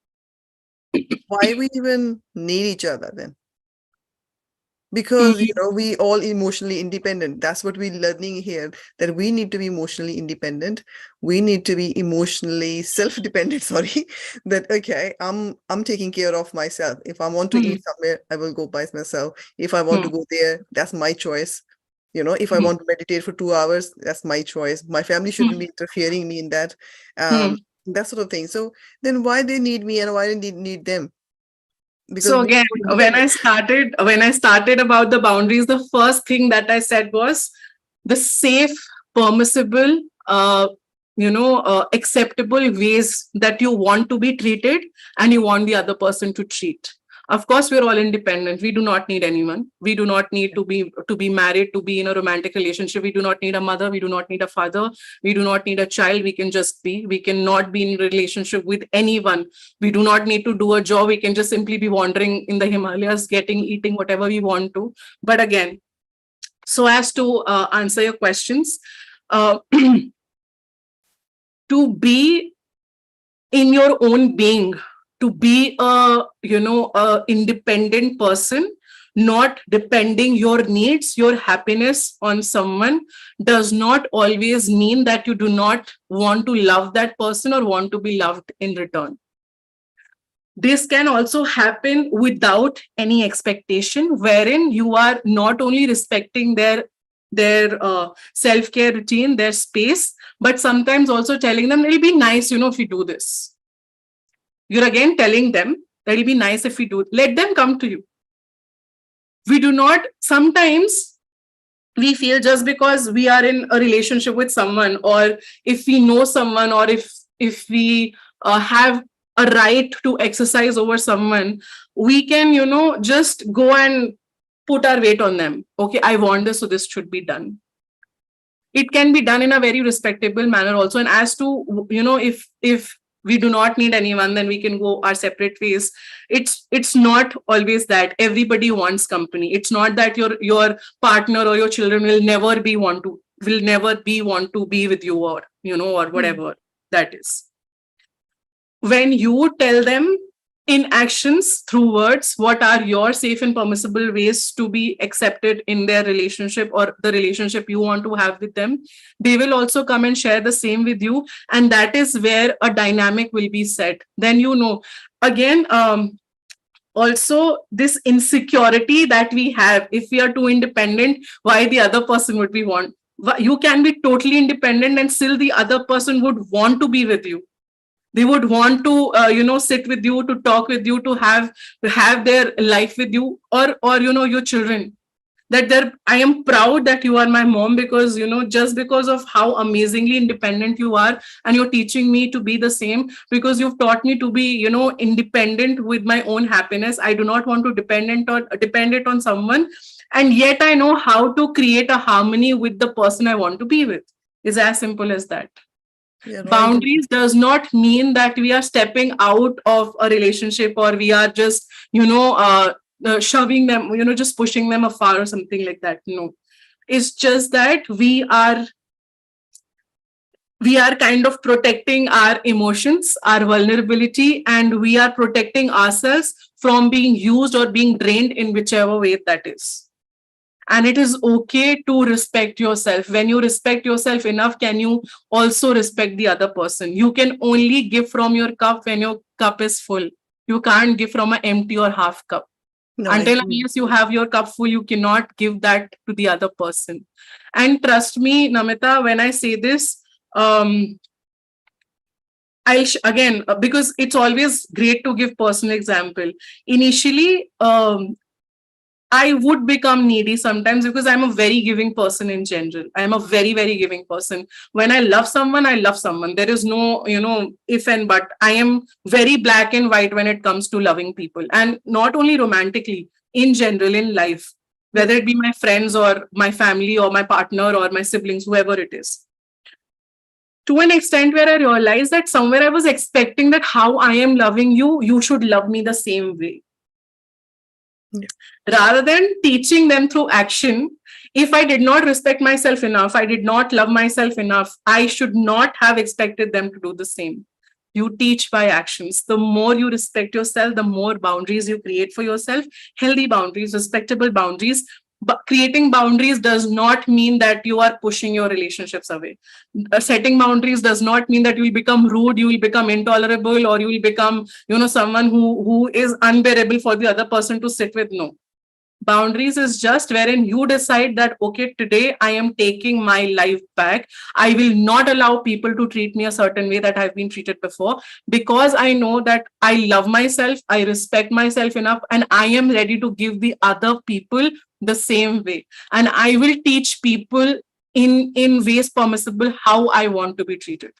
why we even need each other then? Because we all emotionally independent. That's what we're learning here, that we need to be emotionally independent. We need to be emotionally self-dependent. Sorry, that okay, I'm taking care of myself. If I want to eat somewhere, I will go by myself. If I want to go there, that's my choice. If I want to meditate for 2 hours, that's my choice. My family shouldn't be interfering me in that. That sort of thing. So then why they need me and why they need them? Because so again, when I started about the boundaries, the first thing that I said was the safe, permissible, acceptable ways that you want to be treated and you want the other person to treat. Of course, we're all independent. We do not need anyone. We do not need to be married, to be in a romantic relationship. We do not need a mother. We do not need a father. We do not need a child. We can just be. We cannot be in a relationship with anyone. We do not need to do a job. We can just simply be wandering in the Himalayas, eating whatever we want to. But again, so as to answer your questions, to be in your own being, to be a independent person, not depending your needs, your happiness on someone, does not always mean that you do not want to love that person or want to be loved in return. This can also happen without any expectation, wherein you are not only respecting their self-care routine, their space, but sometimes also telling them it'll be nice, if you do this. You're again telling them that it'll be nice if we do. Let them come to you. We do not, sometimes we feel just because we are in a relationship with someone, or if we know someone, or if we have a right to exercise over someone, we can, just go and put our weight on them. Okay, I want this, so this should be done. It can be done in a very respectable manner also. And as to, if we do not need anyone, then we can go our separate ways. It's not always that. Everybody wants company. It's not that your partner or your children will never want to be with you, or or whatever that is. When you tell them in actions, through words, what are your safe and permissible ways to be accepted in their relationship or the relationship you want to have with them. They will also come and share the same with you. And that is where a dynamic will be set. Then, again, also this insecurity that we have, if we are too independent, why the other person would be want. You can be totally independent and still the other person would want to be with you. They would want to sit with you, to talk with you, to have their life with you, or your children. That I am proud that you are my mom, because just because of how amazingly independent you are, and you're teaching me to be the same, because you've taught me to be independent with my own happiness. I do not want to depend it on someone, and yet I know how to create a harmony with the person I want to be with. It's as simple as that. Yeah, right. Boundaries does not mean that we are stepping out of a relationship, or we are just shoving them, just pushing them afar or something like that. No, it's just that we are kind of protecting our emotions, our vulnerability, and we are protecting ourselves from being used or being drained in whichever way that is. And it is okay to respect yourself. When you respect yourself enough, can you also respect the other person? You can only give from your cup when your cup is full. You can't give from an empty or half cup. No, Until unless you have your cup full, you cannot give that to the other person. And trust me, Namita, when I say this, again, because it's always great to give personal example. Initially, I would become needy sometimes, because I'm a very giving person in general. I'm a very, very giving person. When I love someone, I love someone. There is no, if and but. I am very black and white when it comes to loving people. And not only romantically, in general, in life, whether it be my friends or my family or my partner or my siblings, whoever it is. To an extent where I realized that somewhere I was expecting that how I am loving you, you should love me the same way. Yeah. Rather than teaching them through action, if I did not respect myself enough, I did not love myself enough, I should not have expected them to do the same. You teach by actions. The more you respect yourself, the more boundaries you create for yourself, healthy boundaries, respectable boundaries. But creating boundaries does not mean that you are pushing your relationships away. Setting boundaries does not mean that you will become rude, you will become intolerable, or you will become, someone who is unbearable for the other person to sit with. No. Boundaries is just wherein you decide that, okay, today I am taking my life back. I will not allow people to treat me a certain way that I've been treated before, because I know that I love myself, I respect myself enough, and I am ready to give the other people the same way. And I will teach people in ways permissible how I want to be treated.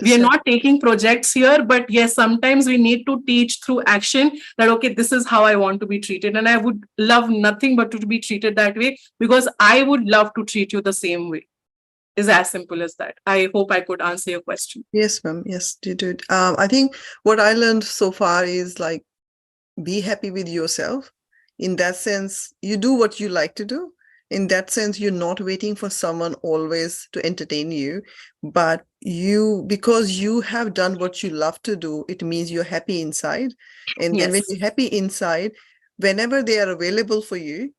We are not taking projects here, but yes, sometimes we need to teach through action that, okay, this is how I want to be treated. And I would love nothing but to be treated that way, because I would love to treat you the same way. It's as simple as that. I hope I could answer your question. Yes, ma'am. Yes, you did. I think what I learned so far is like, be happy with yourself. In that sense, you do what you like to do. In that sense, you're not waiting for someone always to entertain you, but because you have done what you love to do, it means you're happy inside. And when you're happy inside, whenever they are available for you,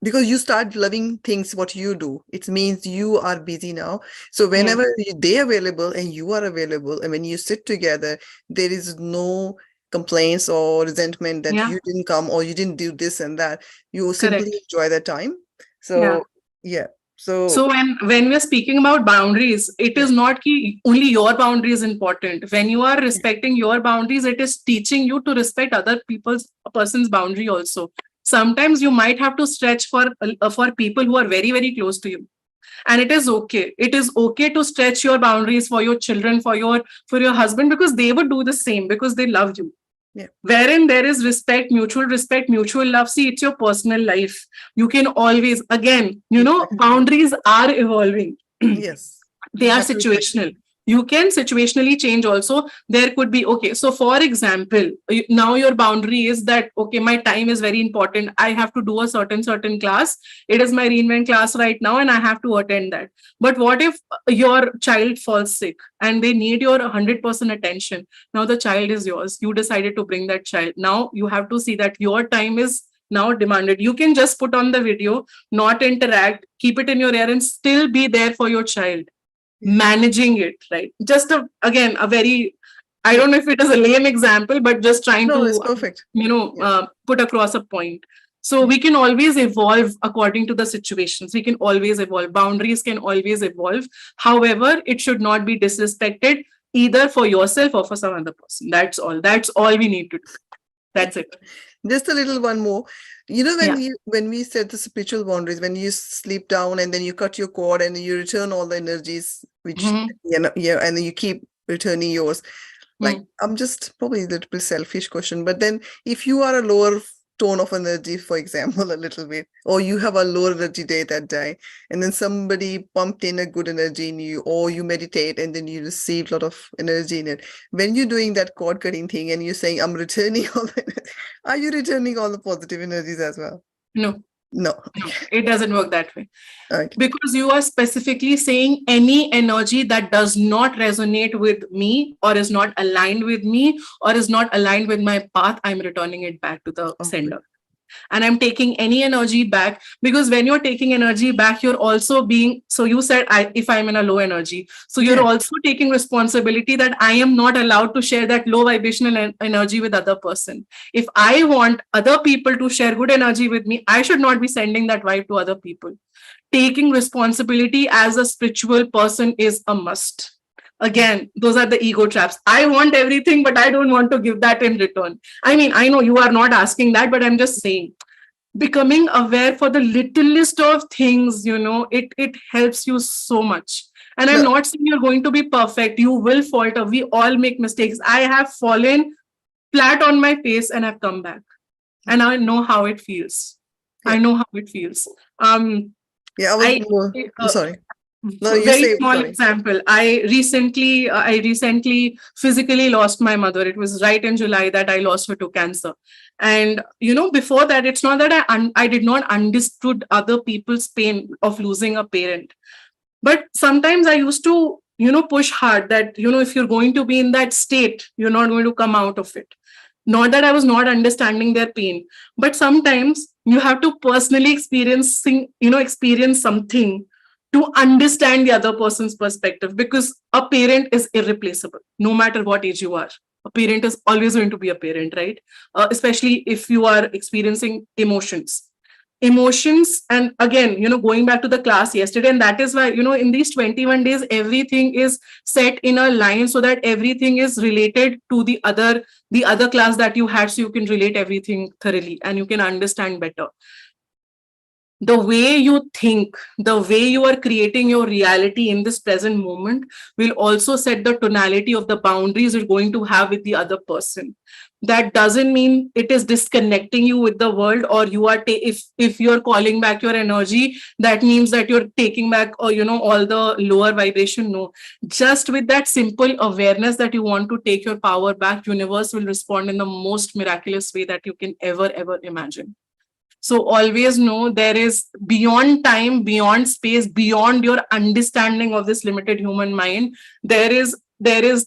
because you start loving things what you do, it means you are busy now. So whenever they're available and you are available, and when you sit together, there is no complaints or resentment that you didn't come or you didn't do this and that. You simply enjoy the time. So So when we're speaking about boundaries, it is not only your boundary is important. When you are respecting your boundaries, it is teaching you to respect other person's boundary also. Sometimes you might have to stretch for people who are very, very close to you. And it is okay. It is okay to stretch your boundaries for your children, for your husband, because they would do the same, because they love you. Yeah. Wherein there is respect, mutual love. See, it's your personal life. You can always, again, boundaries are evolving. Yes. They are situational. You can situationally change also. There could be, okay, so for example, now your boundary is that, okay, my time is very important. I have to do a certain class. It is my Reinvent class right now, and I have to attend that. But what if your child falls sick and they need your 100% attention? Now the child is yours. You decided to bring that child. Now you have to see that your time is now demanded. You can just put on the video, not interact, keep it in your ear, and still be there for your child, managing it, right? Just again, a very, I don't know if it is a lame example, but just trying No, to, it's perfect. put across a point. So we can always evolve according to the situations. We can always evolve. Boundaries can always evolve. However, it should not be disrespected either for yourself or for some other person. That's all. That's all we need to do. That's it. Just a little one more. Yeah. When we set the spiritual boundaries, when you sleep down and then you cut your cord and you return all the energies, which and then you keep returning yours. Like, I'm just probably a little bit selfish question, but then if you are a lower tone of energy, for example, a little bit, or you have a lower energy day that day, and then somebody pumped in a good energy in you, or you meditate and then you receive a lot of energy in it. When you're doing that cord cutting thing and you're saying, I'm returning all the, are you returning all the positive energies as well? No, it doesn't work that way. Okay. Because you are specifically saying any energy that does not resonate with me or is not aligned with me or is not aligned with my path, I'm returning it back to the sender. And I'm taking any energy back, because when you're taking energy back, you're also being, so you said, if I'm in a low energy, so you're also taking responsibility that I am not allowed to share that low vibrational energy with other person. If I want other people to share good energy with me, I should not be sending that vibe to other people. Taking responsibility as a spiritual person is a must. Again, those are the ego traps. I want everything, but I don't want to give that in return. I mean, I know you are not asking that, but I'm just saying, becoming aware for the littlest of things, it helps you so much. And I'm not saying you're going to be perfect. You will falter. We all make mistakes. I have fallen flat on my face and I've come back. And I know how it feels. I know how it feels. I'm sorry. No, you very say, small sorry. example. I recently physically lost my mother. It was right in July that I lost her to cancer. And before that, it's not that I did not understood other people's pain of losing a parent. But sometimes I used to push hard that if you're going to be in that state, you're not going to come out of it. Not that I was not understanding their pain, but sometimes you have to personally experience something to understand the other person's perspective, because a parent is irreplaceable, no matter what age you are. A parent is always going to be a parent, right? Especially if you are experiencing emotions. And again, going back to the class yesterday, and that is why, in these 21 days, everything is set in a line so that everything is related to the other class that you had, so you can relate everything thoroughly and you can understand better. The way you think, the way you are creating your reality in this present moment will also set the tonality of the boundaries you're going to have with the other person. That doesn't mean it is disconnecting you with the world, or you are if you're calling back your energy, that means that you're taking back or all the lower vibration. No, just with that simple awareness that you want to take your power back, universe will respond in the most miraculous way that you can ever imagine. So always know there is beyond time, beyond space, beyond your understanding of this limited human mind, there is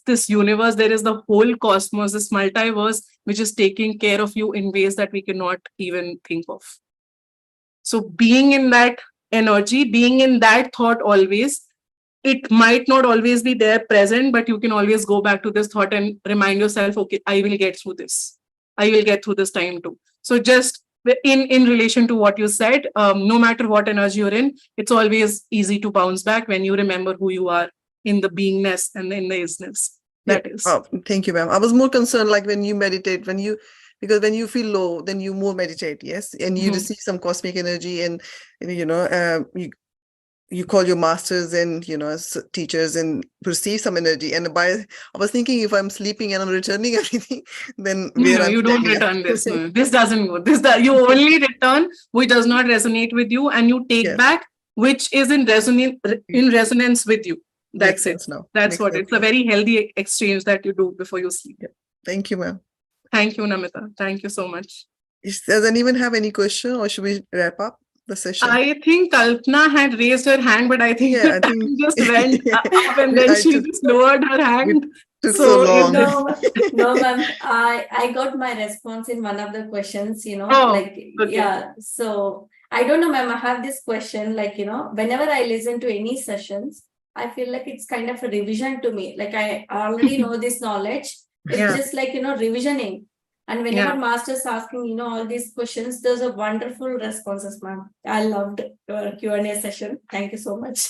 this universe, there is the whole cosmos, this multiverse, which is taking care of you in ways that we cannot even think of. So being in that energy, being in that thought always, it might not always be there present, but you can always go back to this thought and remind yourself, okay, I will get through this. I will get through this time too. So just in relation to what you said, no matter what energy you're in, it's always easy to bounce back when you remember who you are in the beingness and in the isness. That is. Oh, thank you, ma'am. I was more concerned, like when you meditate, because when you feel low, then you more meditate, yes, and you receive some cosmic energy, and you call your masters and teachers and receive some energy. And I was thinking, if I'm sleeping and I'm returning everything, then you don't return this. No, this doesn't go. You only return which does not resonate with you, and you take back which is in resonance with you. That's it. sense now. That's Makes what sense it's a now. very healthy exchange that you do before you sleep. Thank you, ma'am. Thank you, Namita. Thank you so much. Does anyone have any question, or should we wrap up the session? I think Kalpana had raised her hand, but I think Yeah, the I think time just went up and then I she took- just lowered her hand. took so long. No, ma'am. I got my response in one of the questions, Oh, like, okay. yeah. So I don't know, ma'am. I have this question, like, whenever I listen to any sessions, I feel like it's kind of a revision to me. Like I already know this knowledge. It's Yeah. just like, revisioning. And whenever Yeah. master's asking, all these questions, those are wonderful responses, ma'am. I loved your Q&A session. Thank you so much.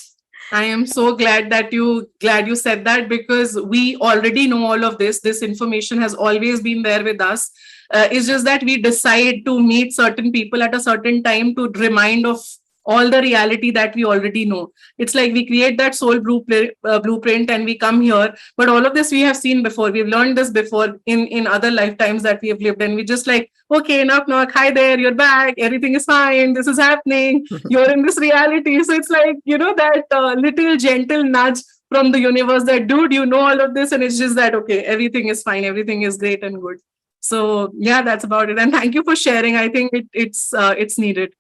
I am so glad you said that, because we already know all of this. This information has always been there with us. It's just that we decide to meet certain people at a certain time to remind of all the reality that we already know. It's like we create that soul blueprint and we come here. But all of this we have seen before. We've learned this before in other lifetimes that we have lived. And we just like, okay, knock, knock. Hi there, you're back. Everything is fine. This is happening. You're in this reality. So it's like, that little gentle nudge from the universe that, dude, you know all of this. And it's just that, okay, everything is fine. Everything is great and good. So yeah, that's about it. And thank you for sharing. I think it's needed.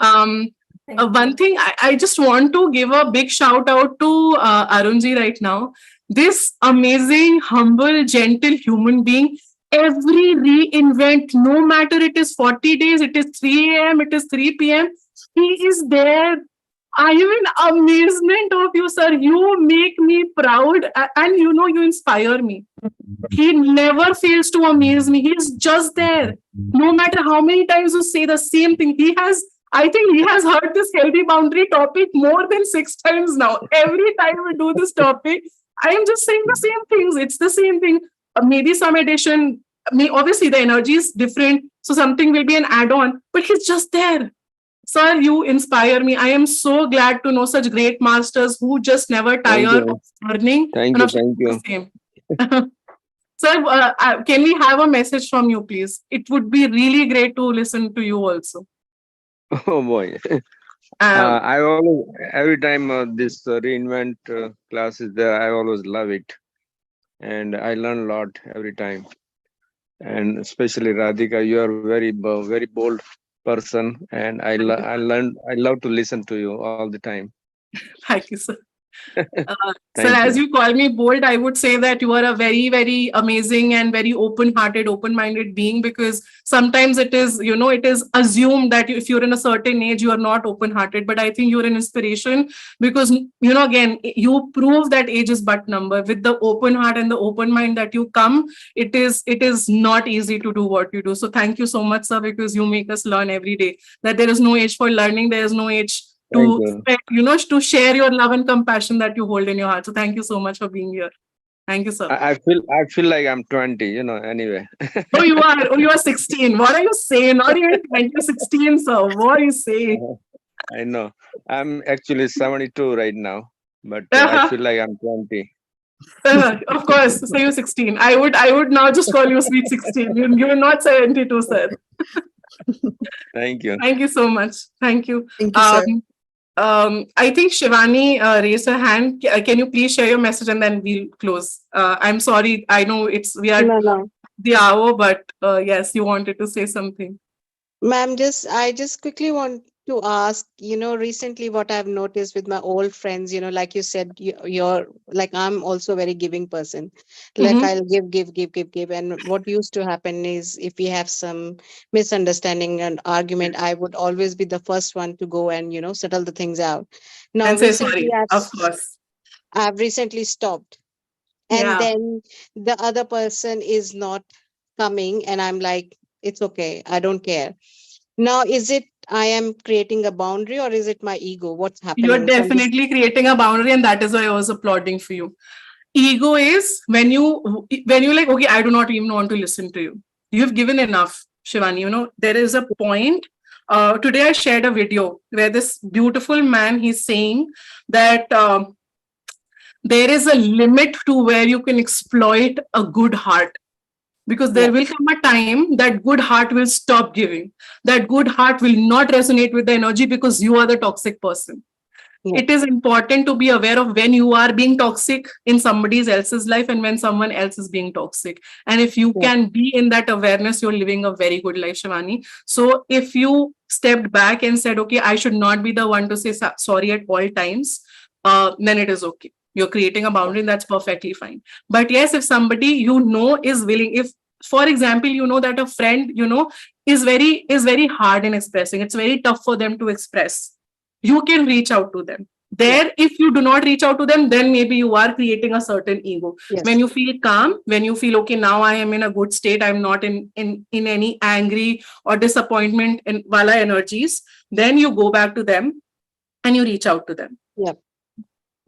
One thing I just want to give a big shout out to Arunji right now. This amazing, humble, gentle human being. Every reinvent, no matter it is 40 days, it is 3 a.m., it is 3 p.m., he is there. I am in amazement of you, sir. You make me proud, and you inspire me. He never fails to amaze me. He's just there. No matter how many times you say the same thing, I think he has heard this healthy boundary topic more than 6 times now. Every time we do this topic, I am just saying the same things. It's the same thing. Maybe some addition, obviously the energy is different. So something will be an add-on, but he's just there. Sir, you inspire me. I am so glad to know such great masters who just never tire of learning. Thank you. Thank you. Same. Sir, can we have a message from you, please? It would be really great to listen to you also. Oh boy. I always, every time this Reinvent class is there, I always love it. And I learn a lot every time. And especially Radhika, you are very bold person. And I love to listen to you all the time. Thank you, sir. Sir, as you call me bold, I would say that you are a very, very amazing and very open-hearted, open-minded being, because sometimes it is assumed that if you're in a certain age, you are not open-hearted. But I think you're an inspiration because, again, you prove that age is but number. With the open heart and the open mind that you come, it is not easy to do what you do. So thank you so much, sir, because you make us learn every day that there is no age for learning. There is no age to share your love and compassion that you hold in your heart. So thank you so much for being here. Thank you, sir. I feel like I'm 20, anyway. Oh, you are 16. What are you saying? Not even 20, 16, sir. What are you saying? I know. I'm actually 72 right now, but I feel like I'm 20. Of course. So you're 16. I would now just call you sweet 16. You're not 72, sir. Thank you. Thank you so much. Thank you. Thank you, sir. I think Shivani raised her hand. Can you please share your message and then we'll close? I'm sorry. I know we are the hour, but yes, you wanted to say something. Ma'am, I just quickly want to ask, recently what I've noticed with my old friends, like you said, you're like, I'm also a very giving person. Like I'll give. And what used to happen is if we have some misunderstanding and argument, I would always be the first one to go and, settle the things out. Now, and say sorry, of course. I've recently stopped. And then the other person is not coming and I'm like, it's okay. I don't care. Now, is it I am creating a boundary or is it my ego? What's happening? You're definitely creating a boundary, and that is why I was applauding for you. Ego is when you're like, okay, I do not even want to listen to you. You've given enough, Shivani. There is a point. Today I shared a video where this beautiful man, he's saying that there is a limit to where you can exploit a good heart. Because there will come a time that good heart will stop giving. That good heart will not resonate with the energy because you are the toxic person. Yeah. It is important to be aware of when you are being toxic in somebody else's life and when someone else is being toxic. And if you Yeah. can be in that awareness, you're living a very good life, Shivani. So if you stepped back and said, okay, I should not be the one to say sorry at all times, then it is okay. You're creating a boundary, and that's perfectly fine. But yes, if somebody you know is willing, if, for example, you know that a friend, you know, is very hard in expressing, it's very tough for them to express, you can reach out to them. There, if you do not reach out to them, then maybe you are creating a certain ego. Yes. When you feel calm, when you feel, okay, now I am in a good state, I'm not in any angry or disappointment and wala energies, then you go back to them and you reach out to them. Yep.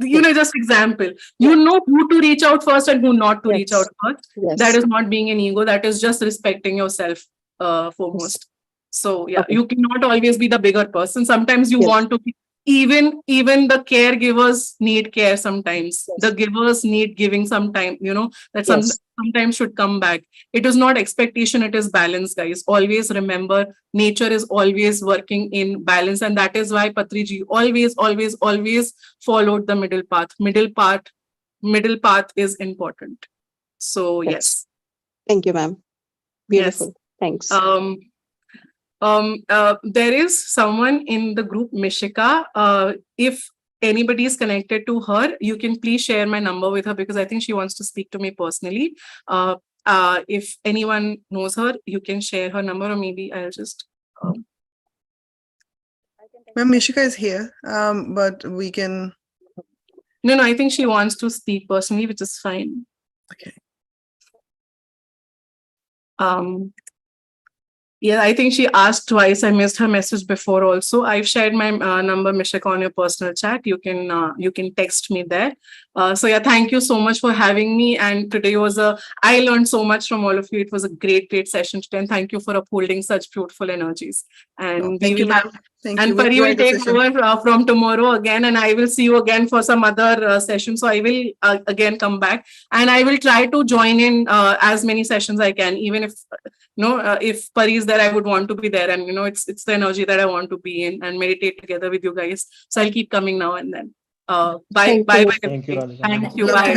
You know, just example, you know who to reach out first and who not to reach Yes. out first. Yes. That is not being an ego, that is just respecting yourself foremost. So yeah, Okay. you cannot always be the bigger person. Sometimes you Yes. want to be, even the caregivers need care sometimes. Yes. The givers need giving sometime, you know, that Yes. sometimes should come back. It is not expectation, it is balance, guys. Always remember, nature is always working in balance, and that is why Patriji always followed the middle path. Middle path is important. So yes. Thank you, ma'am. Beautiful. Yes. Thanks. There is someone in the group, Mishika. If anybody is connected to her, you can please share my number with her, because I think she wants to speak to me personally. If anyone knows her, you can share her number, or maybe I'll just. Ma'am, Mishika is here, but we can. No, I think she wants to speak personally, which is fine. Okay. Yeah, I think she asked twice. I missed her message before also. I've shared my number, Mishika, on your personal chat. You can text me there. So yeah, thank you so much for having me. And today I learned so much from all of you. It was a great session today. And thank you for upholding such beautiful energies. And Thank you, ma'am. Thank you. And We Pari will enjoyed the take session. over from tomorrow again, and I will see you again for some other session. So I will again come back, and I will try to join in as many sessions I can. Even if if Pari is there, I would want to be there, and it's the energy that I want to be in and meditate together with you guys. So I'll keep coming now and then. Bye. Thank you. Bye. Thank you, Radhika. Thank you. Love to Bye. have